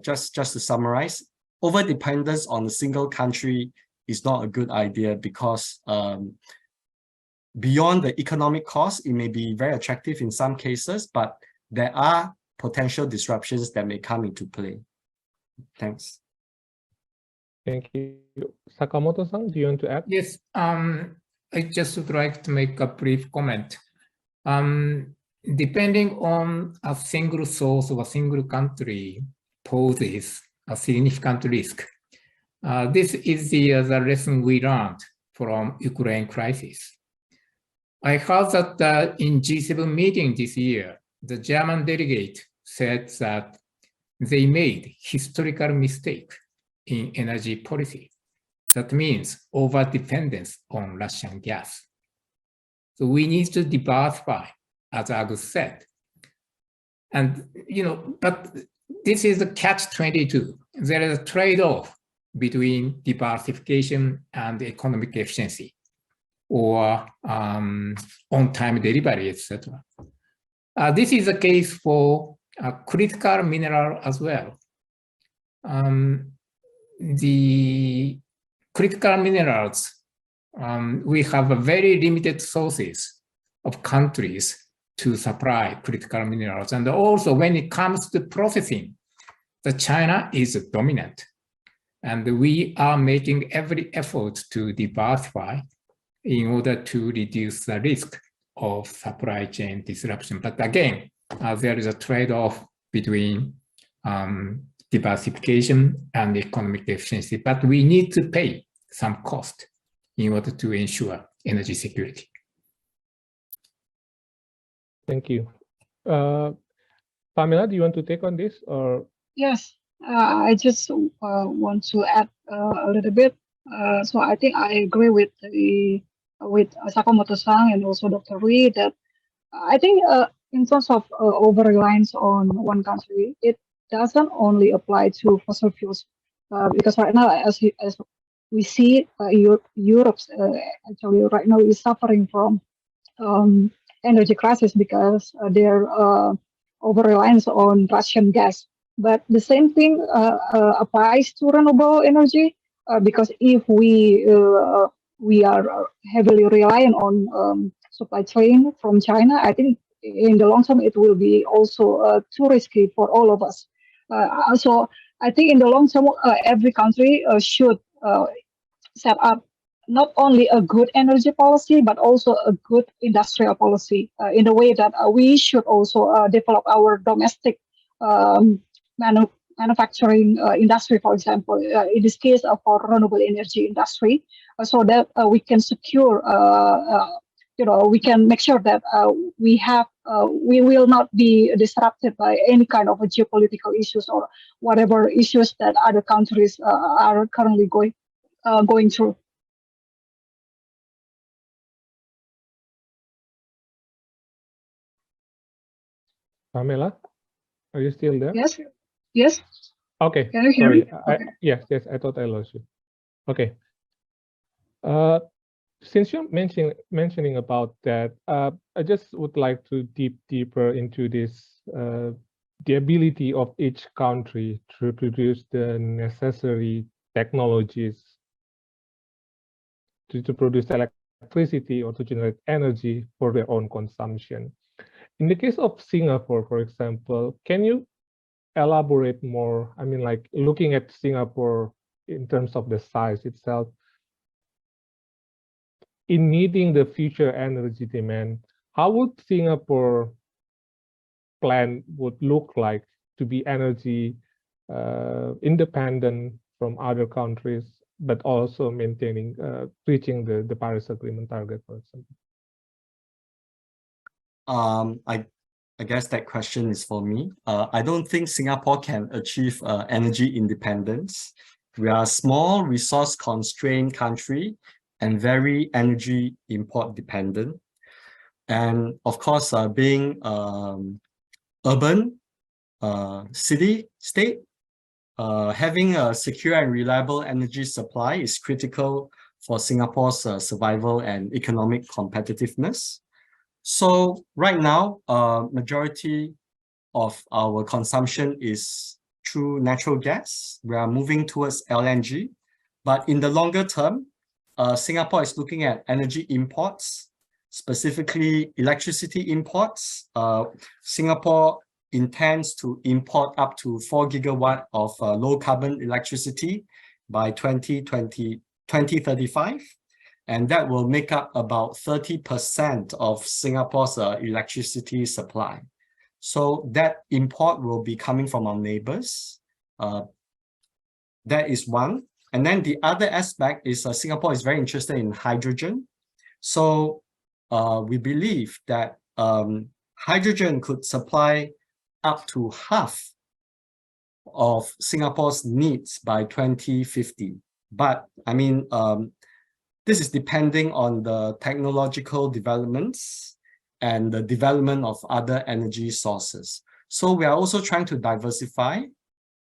just to summarize, over-dependence on a single country is not a good idea because beyond the economic cost, it may be very attractive in some cases, but there are potential disruptions that may come into play. Thanks. Thank you. Sakamoto-san, do you want to add? Yes, I just would like to make a brief comment. Depending on a single source or a single country poses a significant risk. This is the lesson we learned from Ukraine crisis. I heard that in G7 meeting this year, the German delegate said that they made historical mistake in energy policy. That means over-dependence on Russian gas. So we need to diversify, as Agus said. And, but this is a catch-22. There is a trade-off between diversification and economic efficiency, or on-time delivery, etc. This is the case for critical mineral as well. The critical minerals, we have a very limited sources of countries to supply critical minerals. And also when it comes to processing, China is dominant. And we are making every effort to diversify in order to reduce the risk of supply chain disruption. But again, there is a trade-off between diversification and economic efficiency, but we need to pay some cost in order to ensure energy security. Thank you. Pamela, do you want to take on this, or? Yes, I just want to add a little bit. So I think I agree with Sakamoto-san and also Dr. Rui that I think in terms of over-reliance on one country, it doesn't only apply to fossil fuels because right now, as we see, Europe actually right now is suffering from energy crisis because they're over-reliance on Russian gas. But the same thing applies to renewable energy because if we are heavily reliant on supply chain from China, I think in the long term it will be also too risky for all of us. So I think in the long term, every country should set up not only a good energy policy, but also a good industrial policy in the way that we should also develop our domestic manufacturing industry, for example, in this case for renewable energy industry, so that we can secure, we can make sure that we will not be disrupted by any kind of geopolitical issues or whatever issues that other countries are currently going through. Pamela, are you still there? Yes. Yes. Okay. Can you hear Sorry. me? Okay. Yes. I thought I lost you. Okay. Since you're mentioning about that, I just would like to deeper into this, the ability of each country to produce the necessary technologies to produce electricity or to generate energy for their own consumption. In the case of Singapore, for example, can you elaborate more? I mean, like looking at Singapore in terms of the size itself, in meeting the future energy demand, how would Singapore plan would look like to be energy independent from other countries, but also maintaining, reaching the Paris Agreement target, for example? I guess that question is for me. I don't think Singapore can achieve energy independence. We are a small, resource-constrained country and very energy import dependent. And of course, being urban, city, state, having a secure and reliable energy supply is critical for Singapore's survival and economic competitiveness. So right now, majority of our consumption is through natural gas. We are moving towards LNG, but in the longer term, Singapore is looking at energy imports, specifically electricity imports. Singapore intends to import up to 4 gigawatt of low carbon electricity by 2035. And that will make up about 30% of Singapore's electricity supply. So that import will be coming from our neighbors. That is one. And then the other aspect is Singapore is very interested in hydrogen. So we believe that hydrogen could supply up to half of Singapore's needs by 2050. But I mean, this is depending on the technological developments and the development of other energy sources. So we are also trying to diversify,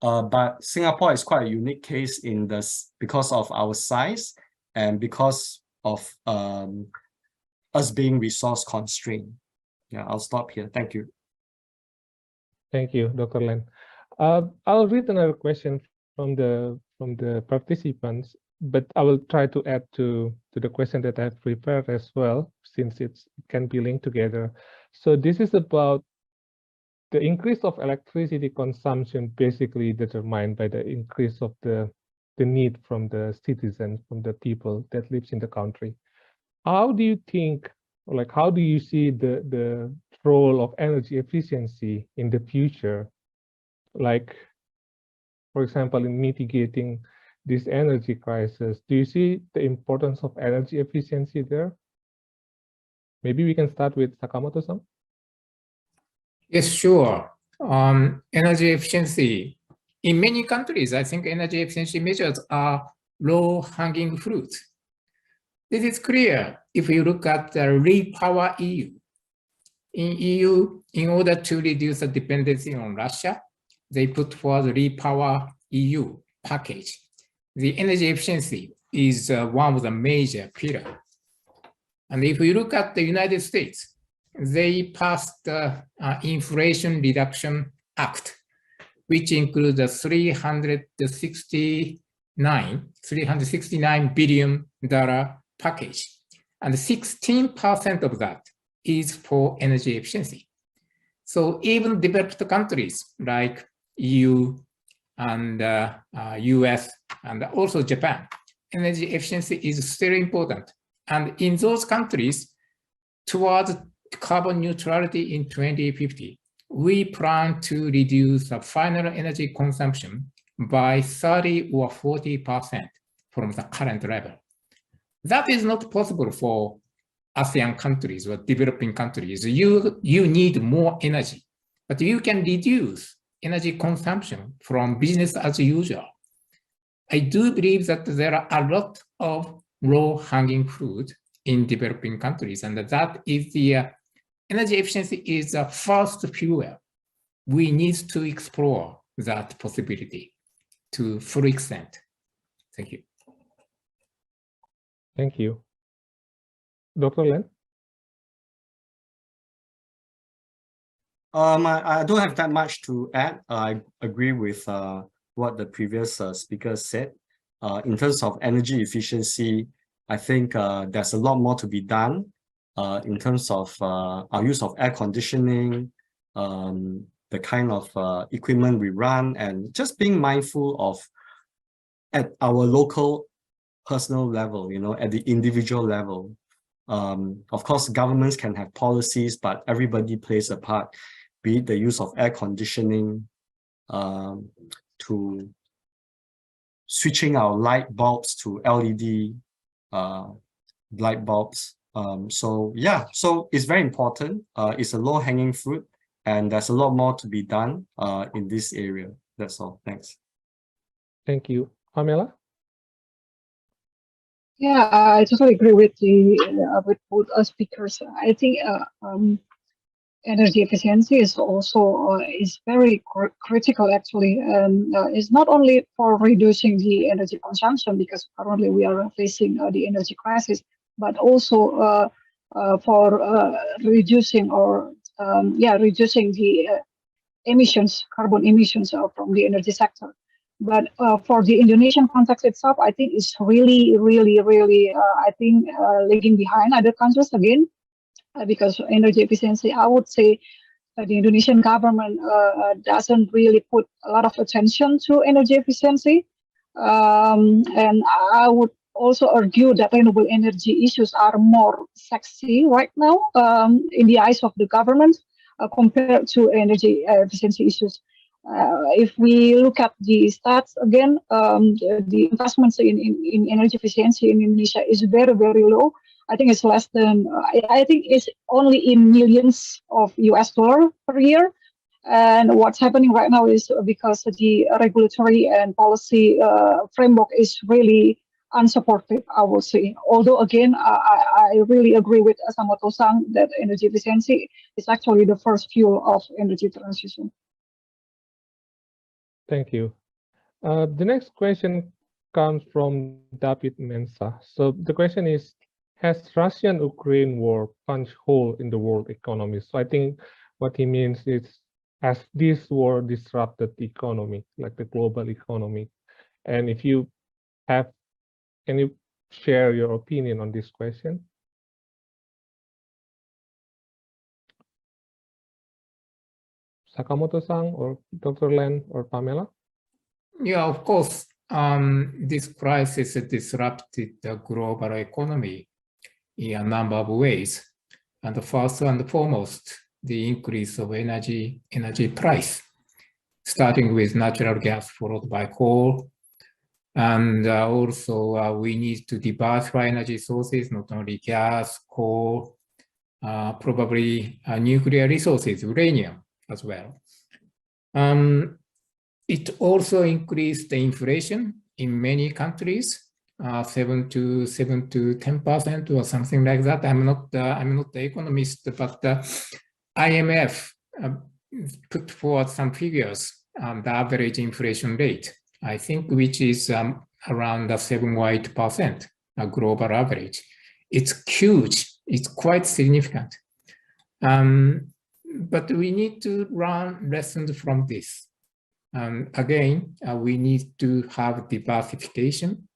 but Singapore is quite a unique case in this because of our size and because of us being resource constrained. Yeah, I'll stop here. Thank you. Thank you, Dr. Len. I'll read another question from the participants, but I will try to add to the question that I've prepared as well, since it can be linked together. So this is about the increase of electricity consumption, basically determined by the increase of the need from the citizens, from the people that lives in the country. How do you think, or like, how do you see the role of energy efficiency in the future? Like, for example, in mitigating this energy crisis, do you see the importance of energy efficiency there? Maybe we can start with Sakamoto-san. Yes, sure. Energy efficiency. In many countries, I think energy efficiency measures are low-hanging fruit. This is clear if you look at the Repower EU. In EU, in order to reduce the dependency on Russia, they put forward the Repower EU package. The energy efficiency is one of the major pillars. And if you look at the United States, they passed the Inflation Reduction Act, which includes the $369 billion package. And 16% of that is for energy efficiency. So even developed countries like EU and US and also Japan, energy efficiency is still important. And in those countries, towards carbon neutrality in 2050, we plan to reduce the final energy consumption by 30 or 40% from the current level. That is not possible for ASEAN countries or developing countries. You need more energy, but you can reduce energy consumption from business as usual. I do believe that there are a lot of low-hanging fruit in developing countries, and that is the energy efficiency is the first fuel. We need to explore that possibility to full extent. Thank you. Thank you. Dr. Len? I don't have that much to add. I agree with what the previous speaker said. In terms of energy efficiency, I think there's a lot more to be done in terms of our use of air conditioning, the kind of equipment we run, and just being mindful of at our local personal level, at the individual level. Of course, governments can have policies, but everybody plays a part, be it the use of air conditioning, to switching our light bulbs to LED light bulbs. So it's very important. It's a low-hanging fruit, and there's a lot more to be done in this area. That's all. Thanks. Thank you. Pamela? Yeah, I totally agree with with both speakers. I think energy efficiency is also is very critical actually, and it's not only for reducing the energy consumption, because currently we are facing the energy crisis, but also for reducing reducing the emissions, carbon emissions from the energy sector. But for the Indonesian context itself, I think it's really, lagging behind other countries again, because energy efficiency, I would say the Indonesian government doesn't really put a lot of attention to energy efficiency. And I would also argue that renewable energy issues are more sexy right now in the eyes of the government compared to energy efficiency issues. If we look at the stats again, the investments in energy efficiency in Indonesia is very, very low. I think it's less than, I think it's only in millions of US dollars per year. And what's happening right now is because the regulatory and policy framework is really unsupportive, I will say. Although again, I really agree with Samoto-san that energy efficiency is actually the first fuel of energy transition. Thank you. The next question comes from David Mensa. So the question is, has Russian-Ukraine war punched hole in the world economy? So I think what he means is, has this war disrupted the economy, like the global economy? And if you have, can you share your opinion on this question? Sakamoto-san or Dr. Len or Pamela? Yeah, of course. This crisis disrupted the global economy in a number of ways. And first and foremost, the increase of energy price, starting with natural gas followed by coal. And also we need to diversify energy sources, not only gas, coal, probably nuclear resources, uranium as well. It also increased the inflation in many countries, 7 to 10% or something like that. I'm not the economist, but the IMF put forward some figures on the average inflation rate, I think, which is around 7 or 8%, a global average. It's huge. It's quite significant. But we need to learn lessons from this. Again, we need to have diversification.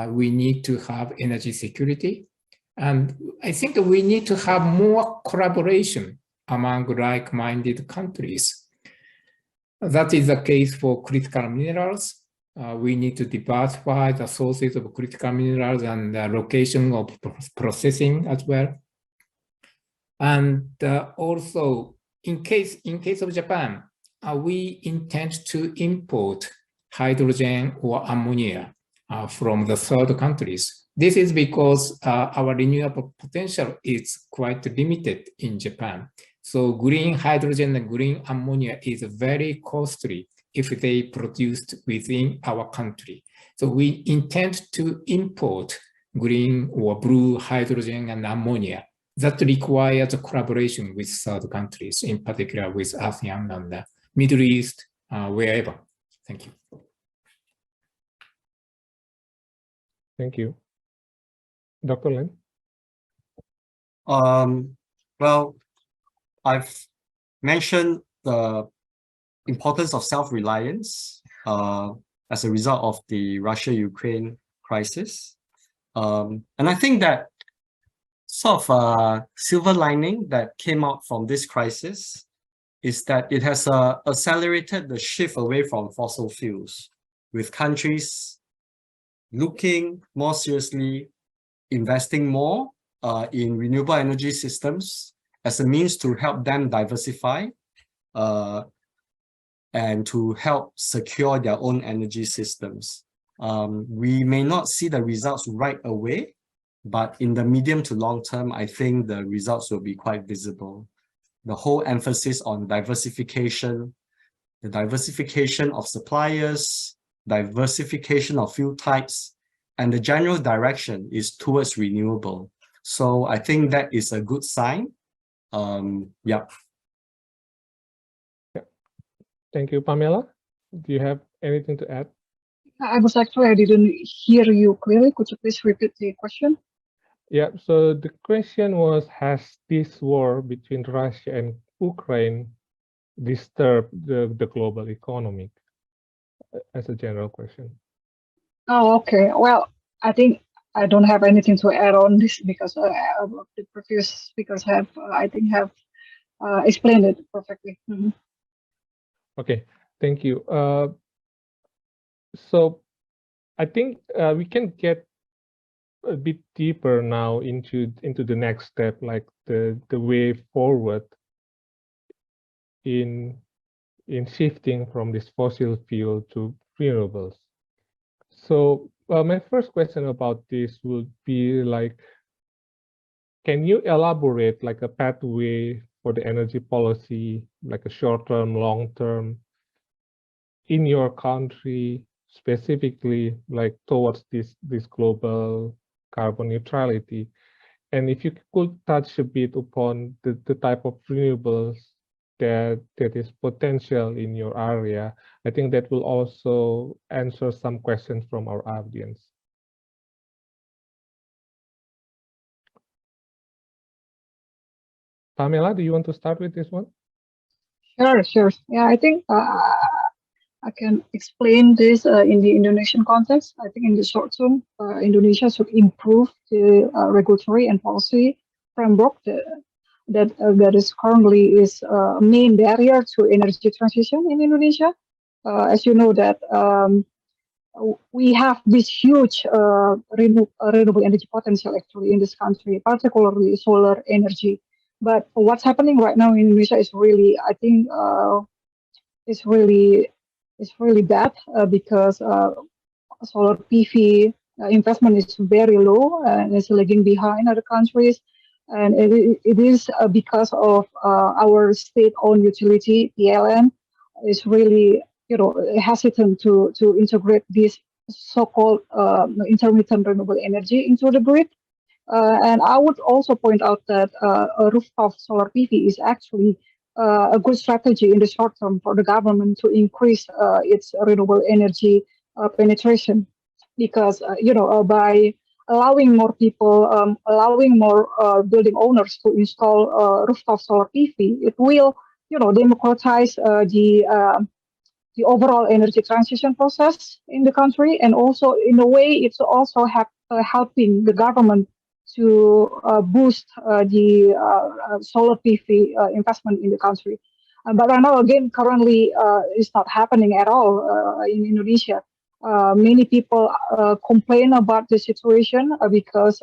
We need to have energy security. And I think we need to have more collaboration among like-minded countries. That is the case for critical minerals, we need to diversify the sources of critical minerals and the location of processing as well. And also, in case of Japan, we intend to import hydrogen or ammonia from the third countries. This is because our renewable potential is quite limited in Japan. So green hydrogen and green ammonia is very costly if they produced within our country. So we intend to import green or blue hydrogen and ammonia. That requires a collaboration with third countries, in particular with ASEAN and the Middle East, wherever. Thank you. Thank you. Dr. Lin? Well, I've mentioned the importance of self-reliance as a result of the Russia-Ukraine crisis. And I think that sort of a silver lining that came out from this crisis is that it has accelerated the shift away from fossil fuels, with countries looking more seriously, investing more in renewable energy systems as a means to help them diversify and to help secure their own energy systems. We may not see the results right away, but in the medium to long term, I think the results will be quite visible. The whole emphasis on diversification, the diversification of suppliers, diversification of fuel types, and the general direction is towards renewable. So I think that is a good sign. Yeah. Thank you, Pamela. Do you have anything to add? I didn't hear you clearly. Could you please repeat the question? Yeah, so the question was, has this war between Russia and Ukraine disturbed the global economy, as a general question? Oh, okay. Well, I think I don't have anything to add on this because the previous speakers have, I think, have explained it perfectly. Mm-hmm. Okay, thank you. So I think we can get a bit deeper now into the next step, like the way forward in shifting from this fossil fuel to renewables. So my first question about this would be like, can you elaborate like a pathway for the energy policy, like a short-term, long-term, in your country specifically, like towards this global carbon neutrality? And if you could touch a bit upon the type of renewables that is potential in your area, I think that will also answer some questions from our audience. Pamela, do you want to start with this one? Sure. Yeah, I think I can explain this in the Indonesian context. I think in the short term, Indonesia should improve the regulatory and policy framework that is currently is a main barrier to energy transition in Indonesia. As you know that we have this huge renewable energy potential actually in this country, particularly solar energy. But what's happening right now in Indonesia is really, I think, it's really bad because solar PV investment is very low and it's lagging behind other countries. And it is because of our state-owned utility, PLN, is really hesitant to integrate this so-called intermittent renewable energy into the grid. And I would also point out that a rooftop solar PV is actually a good strategy in the short term for the government to increase its renewable energy penetration, because by allowing more people, allowing more building owners to install rooftop solar PV, it will democratize the overall energy transition process in the country, and also in a way it's also helping the government to boost the solar PV investment in the country. But right now, again, currently it's not happening at all in Indonesia. many people complain about the situation because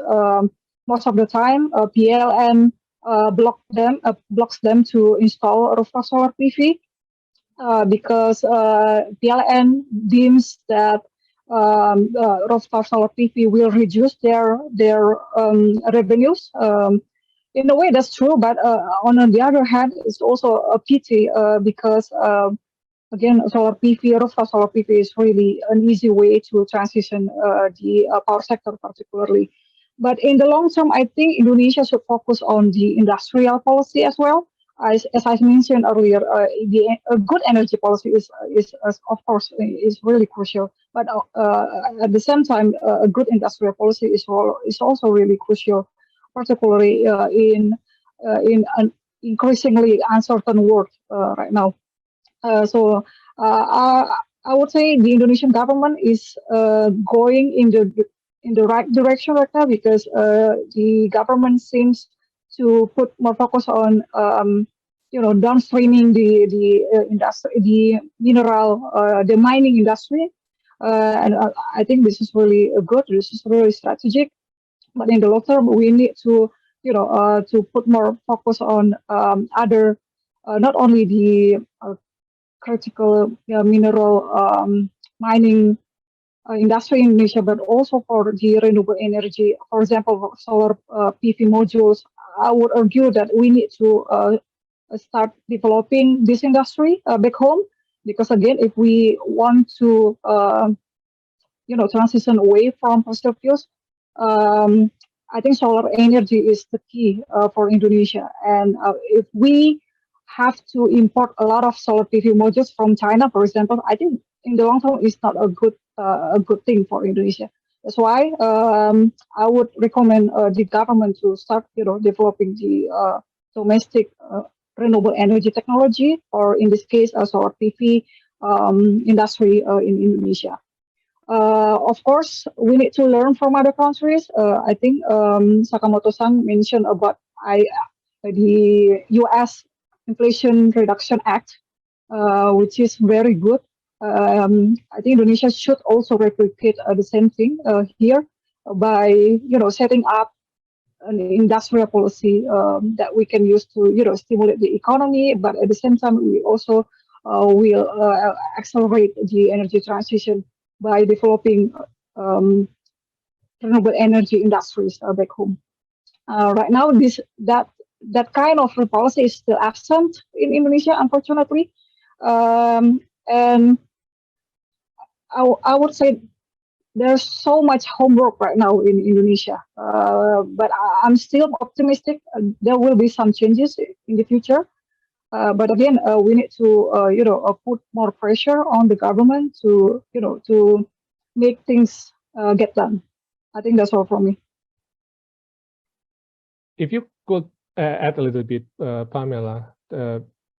most of the time PLN blocks them to install rooftop solar PV because PLN deems that rooftop solar PV will reduce their revenues. In a way, that's true, but on the other hand, it's also a pity because again, rooftop solar PV is really an easy way to transition the power sector particularly. But in the long term, I think Indonesia should focus on the industrial policy as well. As I mentioned earlier, a good energy policy is of course is really crucial. But at the same time, a good industrial policy is also really crucial, particularly in an increasingly uncertain world right now. So I would say the Indonesian government is going in the right direction right now because the government seems to put more focus on downstreaming the industry, the mineral, the mining industry, and I think this is really good. This is really strategic. But in the long term, we need to to put more focus on other, not only the critical mineral mining industry in Indonesia, but also for the renewable energy. For example, solar PV modules. I would argue that we need to start developing this industry back home, because again, if we want to transition away from fossil fuels, I think solar energy is the key for Indonesia. And if we have to import a lot of solar PV modules from China, for example, I think in the long term it's not a good thing for Indonesia. That's why I would recommend the government to start developing the domestic renewable energy technology, or in this case solar PV industry in Indonesia. Of course, we need to learn from other countries. I think Sakamoto-san mentioned about the U.S. Inflation Reduction Act, which is very good. I think Indonesia should also replicate the same thing here by setting up an industrial policy that we can use to stimulate the economy, but at the same time we also will accelerate the energy transition by developing renewable energy industries back home. Right now, that kind of policy is still absent in Indonesia, unfortunately. And I would say there's so much homework right now in Indonesia, but I'm still optimistic. There will be some changes in the future. But again, we need to put more pressure on the government to to make things get done. I think that's all from me. If you could add a little bit, Pamela,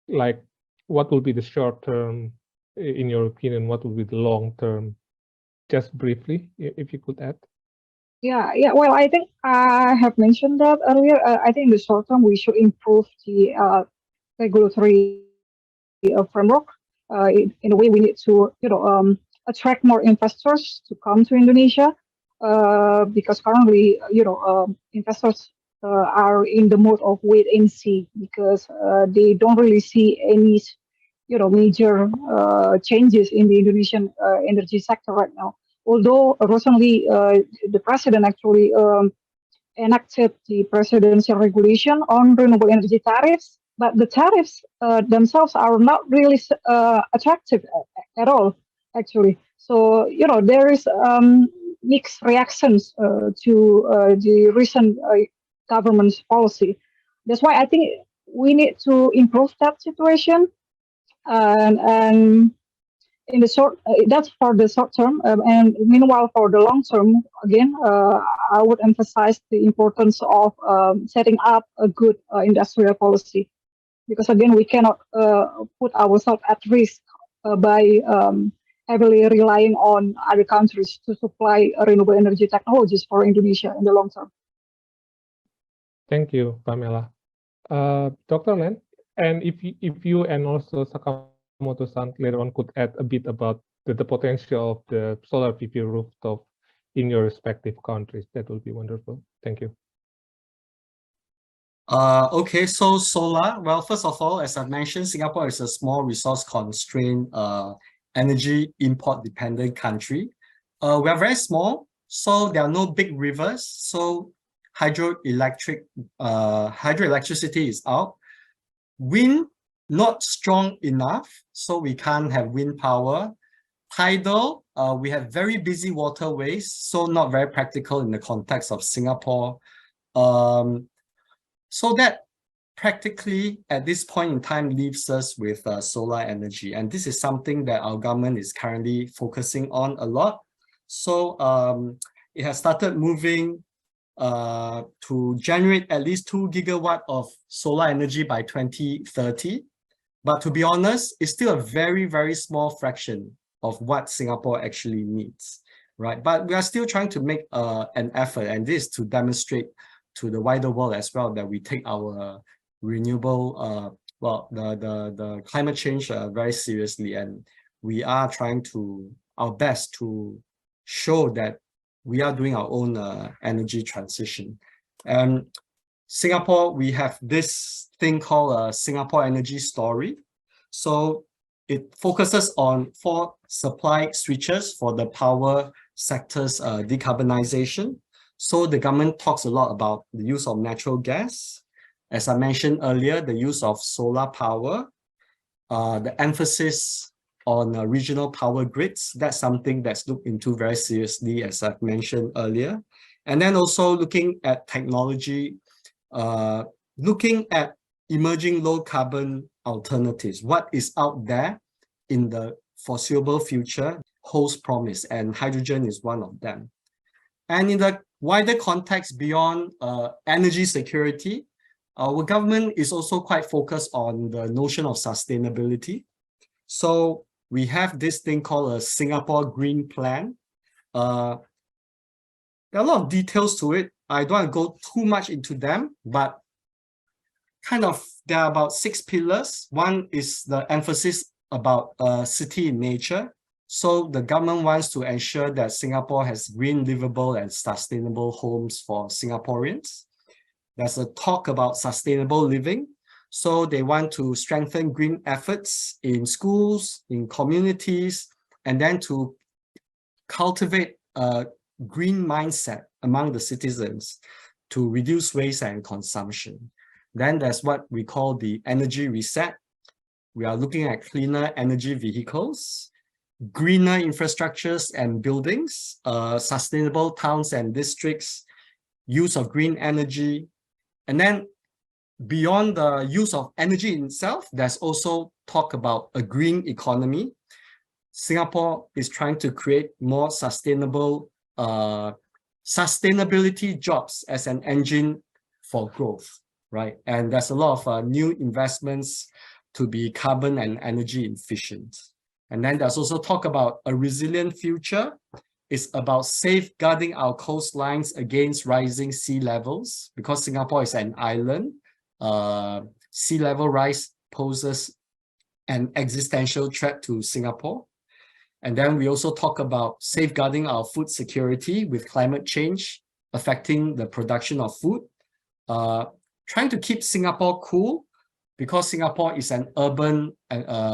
like what will be the short term, in your opinion, what will be the long term? Just briefly, if you could add. Yeah. Well, I think I have mentioned that earlier. I think in the short term, we should improve the regulatory framework. In a way, we need to attract more investors to come to Indonesia, because currently investors are in the mode of wait and see, because they don't really see any major changes in the Indonesian energy sector right now. Although recently the president actually enacted the presidential regulation on renewable energy tariffs, but the tariffs themselves are not really attractive at all, actually. So there is mixed reactions to the recent government's policy. That's why I think we need to improve that situation. And in the short, that's for the short term. And meanwhile, for the long term, again, I would emphasize the importance of setting up a good industrial policy, because again, we cannot put ourselves at risk by heavily relying on other countries to supply renewable energy technologies for Indonesia in the long term. Thank you, Pamela. Dr. Len, and if you and also Sakamoto-san later on could add a bit about the potential of the solar PV rooftop in your respective countries. That would be wonderful. Thank you. Okay, so solar. Well, first of all, as I mentioned, Singapore is a small resource constrained energy import dependent country. We are very small, so there are no big rivers. So hydroelectricity is out. Wind, not strong enough, so we can't have wind power. Tidal, we have very busy waterways, so not very practical in the context of Singapore. So that practically at this point in time leaves us with solar energy. And this is something that our government is currently focusing on a lot. So it has started moving to generate at least 2 gigawatts of solar energy by 2030. But to be honest, it's still a very, very small fraction of what Singapore actually needs, right? But we are still trying to make an effort, and this is to demonstrate to the wider world as well that we take our renewable, the climate change very seriously, and we are trying our best to show that we are doing our own energy transition. And Singapore, we have this thing called Singapore Energy Story. So it focuses on 4 supply switches for the power sector's decarbonization. So the government talks a lot about the use of natural gas. As I mentioned earlier, the use of solar power, the emphasis on regional power grids. That's something that's looked into very seriously, as I've mentioned earlier. And then also looking at technology, looking at emerging low carbon alternatives. What is out there in the foreseeable future holds promise, and hydrogen is one of them. And in the wider context beyond energy security, our government is also quite focused on the notion of sustainability. So we have this thing called a Singapore Green Plan. There are a lot of details to it. I don't want to go too much into them, but there are about 6 pillars. One is the emphasis about city in nature. So the government wants to ensure that Singapore has green, livable, and sustainable homes for Singaporeans. There's a talk about sustainable living. So they want to strengthen green efforts in schools, in communities, and then to cultivate a green mindset among the citizens to reduce waste and consumption. Then there's what we call the energy reset. We are looking at cleaner energy vehicles, greener infrastructures and buildings, sustainable towns and districts, use of green energy. And then beyond the use of energy itself, there's also talk about a green economy. Singapore is trying to create more sustainable sustainability jobs as an engine for growth, right? And there's a lot of new investments to be carbon and energy efficient. And then there's also talk about a resilient future. It's about safeguarding our coastlines against rising sea levels. Because Singapore is an island, sea level rise poses an existential threat to Singapore. And then we also talk about safeguarding our food security with climate change affecting the production of food. Trying to keep Singapore cool, because Singapore is an urban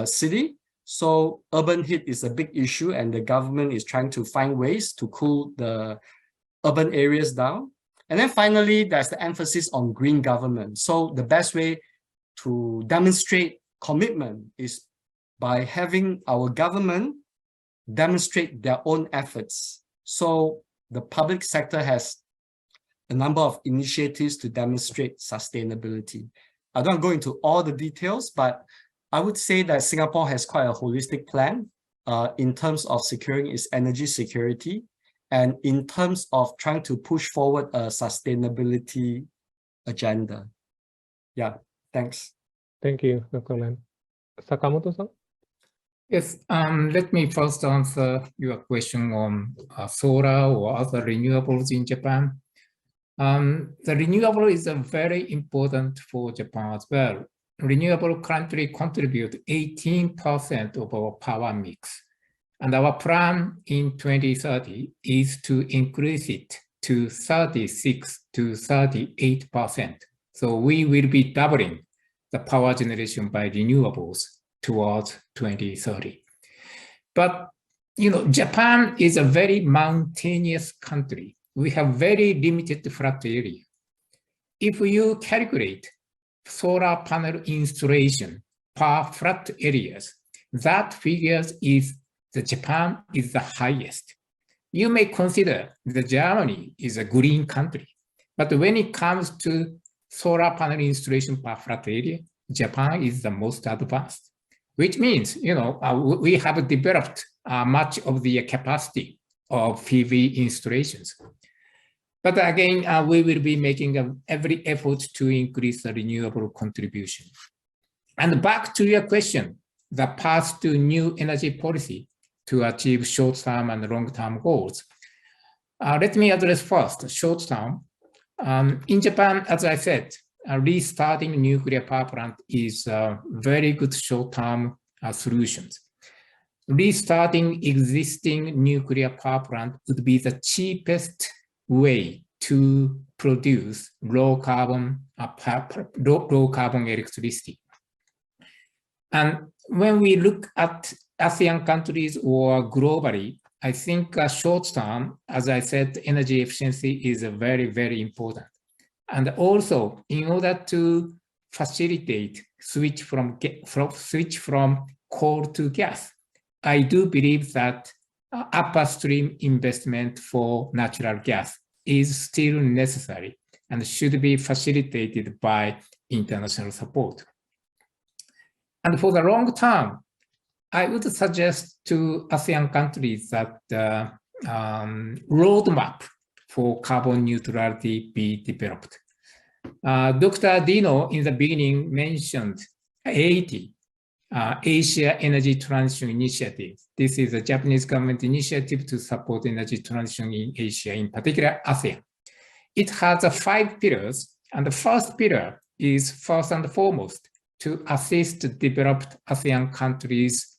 city. So urban heat is a big issue, and the government is trying to find ways to cool the urban areas down. And then finally, there's the emphasis on green government. So the best way to demonstrate commitment is by having our government demonstrate their own efforts. So the public sector has a number of initiatives to demonstrate sustainability. I don't go into all the details, but I would say that Singapore has quite a holistic plan in terms of securing its energy security and in terms of trying to push forward a sustainability agenda. Yeah, thanks. Thank you, Dr. Len. Sakamoto-san? Yes, let me first answer your question on solar or other renewables in Japan. The renewable is very important for Japan as well. Renewable currently contribute 18% of our power mix. And our plan in 2030 is to increase it to 36 to 38%. So we will be doubling the power generation by renewables towards 2030. But Japan is a very mountainous country. We have very limited flat area. If you calculate solar panel installation per flat areas, that figures is Japan is the highest. You may consider that Germany is a green country, but when it comes to solar panel installation per flat area, Japan is the most advanced, which means, we have developed much of the capacity of PV installations. But again, we will be making every effort to increase the renewable contribution. And back to your question, the path to new energy policy to achieve short-term and long-term goals. Let me address first short-term. In Japan, as I said, restarting nuclear power plant is a very good short-term solutions. Restarting existing nuclear power plant would be the cheapest way to produce low carbon electricity. And when we look at ASEAN countries or globally, I think short term, as I said, energy efficiency is very, very important. And also, in order to facilitate switch from coal to gas, I do believe that upstream investment for natural gas is still necessary and should be facilitated by international support. And for the long term, I would suggest to ASEAN countries that the roadmap for carbon neutrality be developed. Dr. Dino in the beginning mentioned 80 Asia Energy Transition Initiative. This is a Japanese government initiative to support energy transition in Asia, in particular ASEAN. It has 5 pillars, and the first pillar is first and foremost to assist developed ASEAN countries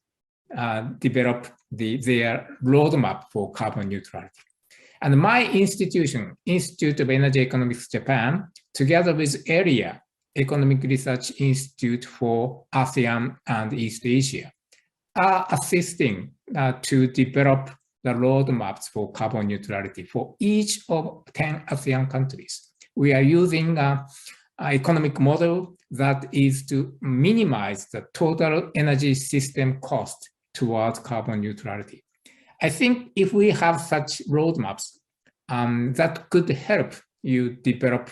develop their roadmap for carbon neutrality. And my institution, Institute of Energy Economics Japan, together with AREA, Economic Research Institute for ASEAN and East Asia, are assisting to develop the roadmaps for carbon neutrality for each of 10 ASEAN countries. We are using an economic model that is to minimize the total energy system cost towards carbon neutrality. I think if we have such roadmaps, that could help you develop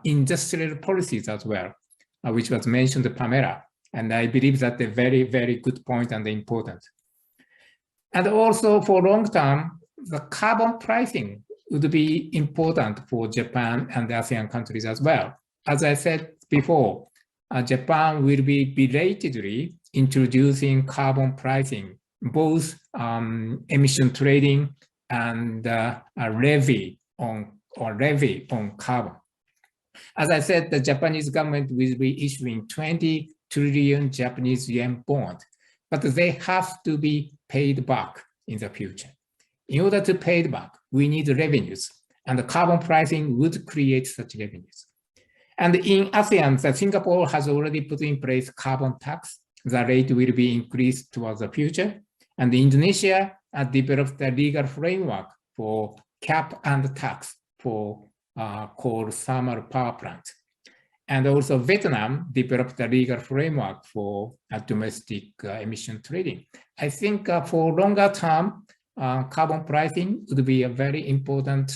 industrial policies as well, which was mentioned by Pamela. And I believe that's a very, very good point and important. And also for long term, the carbon pricing would be important for Japan and the ASEAN countries as well. As I said before, Japan will be belatedly introducing carbon pricing, both emission trading and a levy on carbon. As I said, the Japanese government will be issuing 20 trillion Japanese yen bond, but they have to be paid back in the future. In order to pay it back, we need revenues, and the carbon pricing would create such revenues. And in ASEAN, Singapore has already put in place carbon tax. The rate will be increased towards the future. And Indonesia developed a legal framework for cap and tax for coal thermal power plants. And also Vietnam developed a legal framework for domestic emission trading. I think for longer term, carbon pricing would be a very important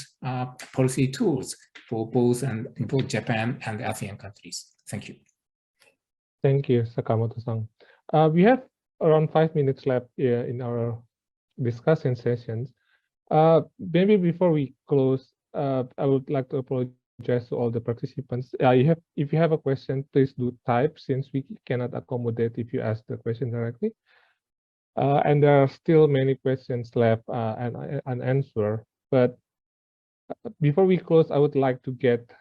policy tools for both Japan and ASEAN countries. Thank you. Thank you, Sakamoto-san. We have around 5 minutes left in our discussion sessions. Maybe before we close, I would like to apologize to all the participants. If you have a question, please do type, since we cannot accommodate if you ask the question directly. And there are still many questions left and unanswered. But before we close, I would like to get,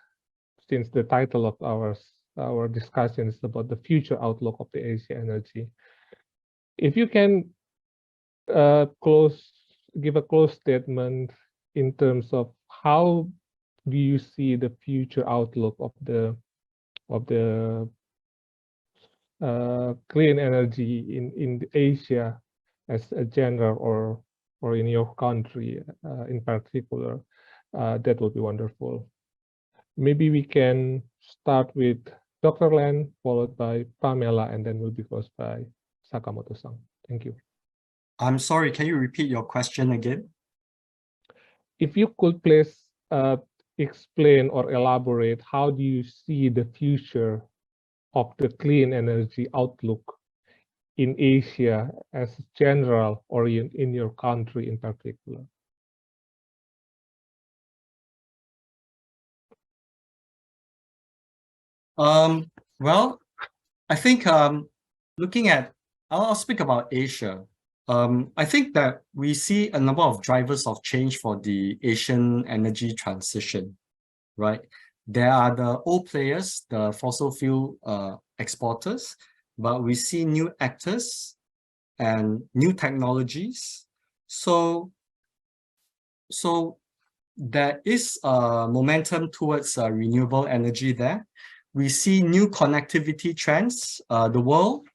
since the title of our discussion is about the future outlook of the Asia energy, if you can give a close statement in terms of how do you see the future outlook of the clean energy in Asia as a general or in your country in particular? That would be wonderful. Maybe we can start with Dr. Len, followed by Pamela, and then we'll be closed by Sakamoto-san. Thank you. I'm sorry, can you repeat your question again? If you could please explain or elaborate, how do you see the future of the clean energy outlook in Asia as general or in your country in particular? Well, I think looking at, I'll speak about Asia. I think that we see a number of drivers of change for the Asian energy transition, right? There are the old players, the fossil fuel exporters, but we see new actors and new technologies. So there is a momentum towards renewable energy there. We see new connectivity trends. The world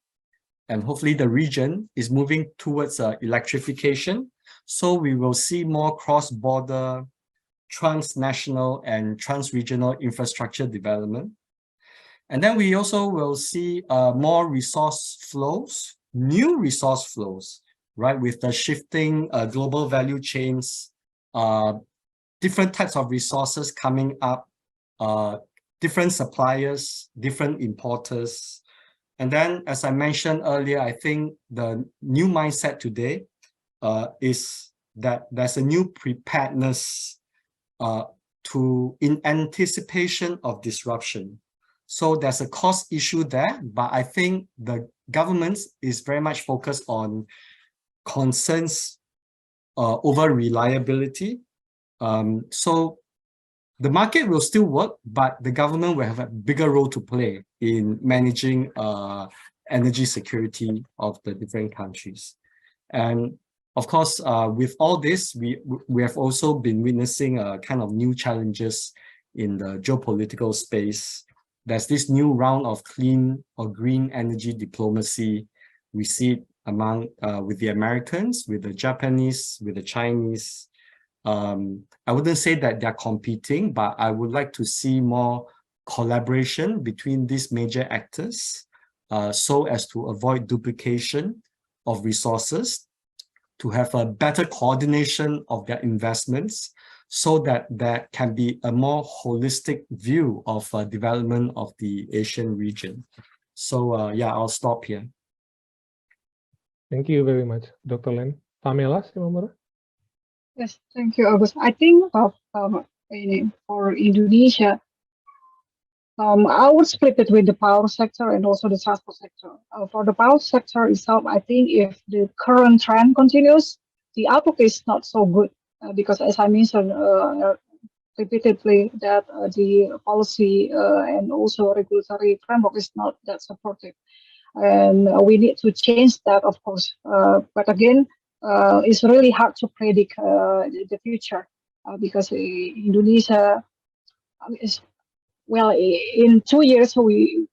and hopefully the region is moving towards electrification. So we will see more cross-border, transnational and trans-regional infrastructure development. And then we also will see more resource flows, new resource flows, right? With the shifting global value chains, different types of resources coming up, different suppliers, different importers. And then, as I mentioned earlier, I think the new mindset today is that there's a new preparedness in anticipation of disruption. So there's a cost issue there, but I think the government is very much focused on concerns over reliability. So the market will still work, but the government will have a bigger role to play in managing energy security of the different countries. And of course, with all this, we have also been witnessing kind of new challenges in the geopolitical space. There's this new round of clean or green energy diplomacy. We see it among with the Americans, with the Japanese, with the Chinese. I wouldn't say that they're competing, but I would like to see more collaboration between these major actors so as to avoid duplication of resources, to have a better coordination of their investments, so that there can be a more holistic view of development of the Asian region. So yeah, I'll stop here. Thank you very much, Dr. Len. Pamela, Simamura? Yes, thank you, August. I think for Indonesia, I would split it with the power sector and also the transport sector. For the power sector itself, I think if the current trend continues, the outlook is not so good because, as I mentioned repeatedly, that the policy and also regulatory framework is not that supportive. And we need to change that, of course. But again, it's really hard to predict the future because Indonesia is, well, in 2 years we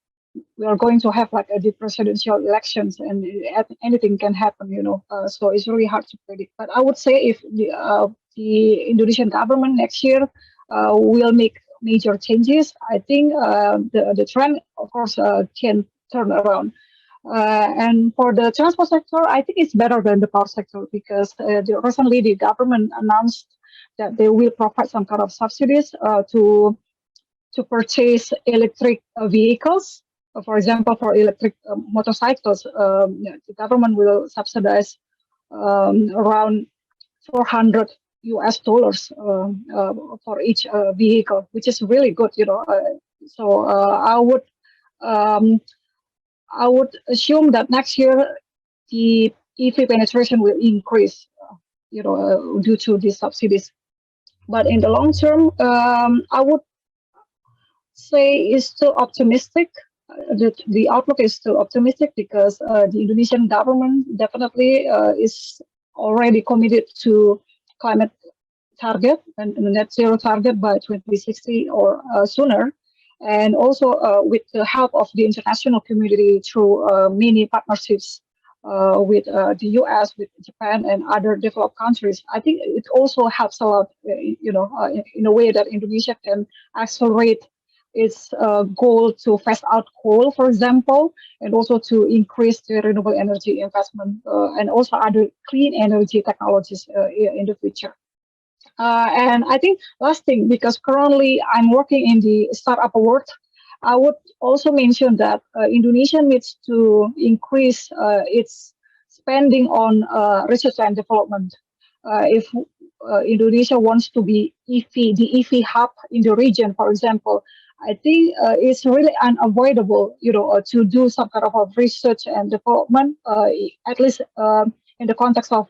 are going to have like the presidential elections, and anything can happen, you know. So it's really hard to predict. But I would say if the Indonesian government next year will make major changes, I think the trend, of course, can turn around. And for the transport sector, I think it's better than the power sector because recently the government announced that they will provide some kind of subsidies to purchase electric vehicles. For example, for electric motorcycles, the government will subsidize around $400 for each vehicle, which is really good, you know. So I would assume that next year the EV penetration will increase, you know, due to these subsidies. But in the long term, I would say is still optimistic. The outlook is still optimistic because the Indonesian government definitely is already committed to climate target and net zero target by 2060 or sooner. And also with the help of the international community through many partnerships with the US, with Japan and other developed countries, I think it also helps a lot, in a way that Indonesia can accelerate its goal to phase out coal, for example, and also to increase the renewable energy investment and also other clean energy technologies in the future. And I think last thing, because currently I'm working in the startup world, I would also mention that Indonesia needs to increase its spending on research and development. If Indonesia wants to be the EV hub in the region, for example, I think it's really unavoidable, to do some kind of a research and development, at least in the context of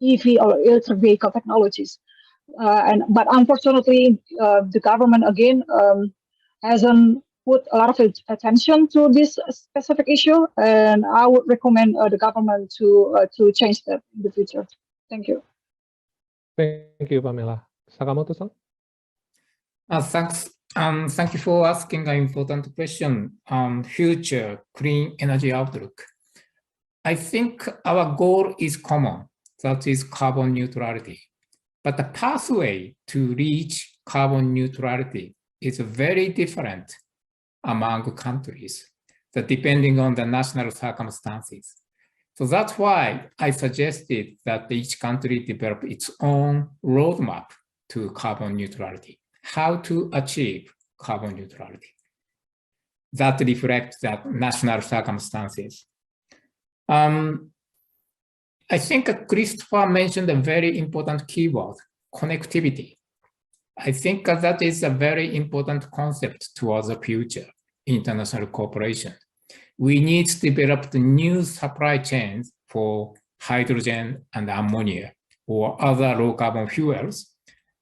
EV or electric vehicle technologies. But unfortunately, the government again hasn't put a lot of attention to this specific issue, and I would recommend the government to change that in the future. Thank you. Thank you, Pamela. Sakamoto-san? Thanks. Thank you for asking an important question on future clean energy outlook. I think our goal is common, that is carbon neutrality. But the pathway to reach carbon neutrality is very different among countries, depending on the national circumstances. So that's why I suggested that each country develop its own roadmap to carbon neutrality, how to achieve carbon neutrality. That reflects the national circumstances. I think Christopher mentioned a very important keyword, connectivity. I think that is a very important concept towards the future international cooperation. We need to develop the new supply chains for hydrogen and ammonia or other low carbon fuels.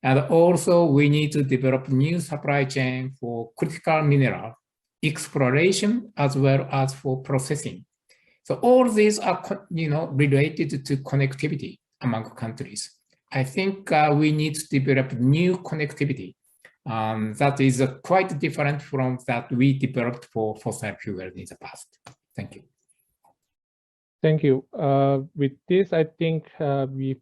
And also we need to develop new supply chain for critical mineral exploration as well as for processing. So all these are, related to connectivity among countries. I think we need to develop new connectivity that is quite different from that we developed for fossil fuels in the past. Thank you. Thank you. With this, I think we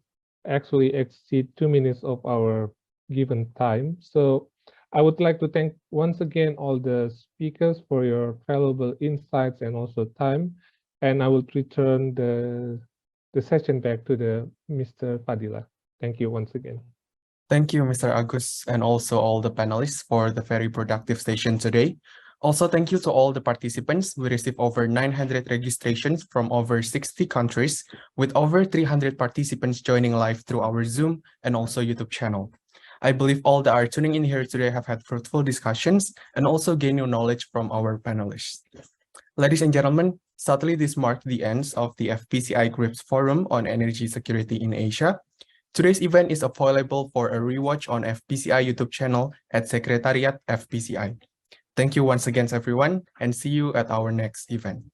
actually exceed 2 minutes of our given time. So I would like to thank once again all the speakers for your valuable insights and also time. And I will return the session back to Mr. Fadila. Thank you once again. Thank you, Mr. Agus, and also all the panelists for the very productive session today. Also, thank you to all the participants. We received over 900 registrations from over 60 countries, with over 300 participants joining live through our Zoom and also YouTube channel. I believe all that are tuning in here today have had fruitful discussions and also gained new knowledge from our panelists. Ladies and gentlemen, sadly, this marked the end of the FPCI Group's Forum on Energy Security in Asia. Today's event is available for a rewatch on FPCI YouTube channel at Secretariat FPCI. Thank you once again, everyone, and see you at our next event.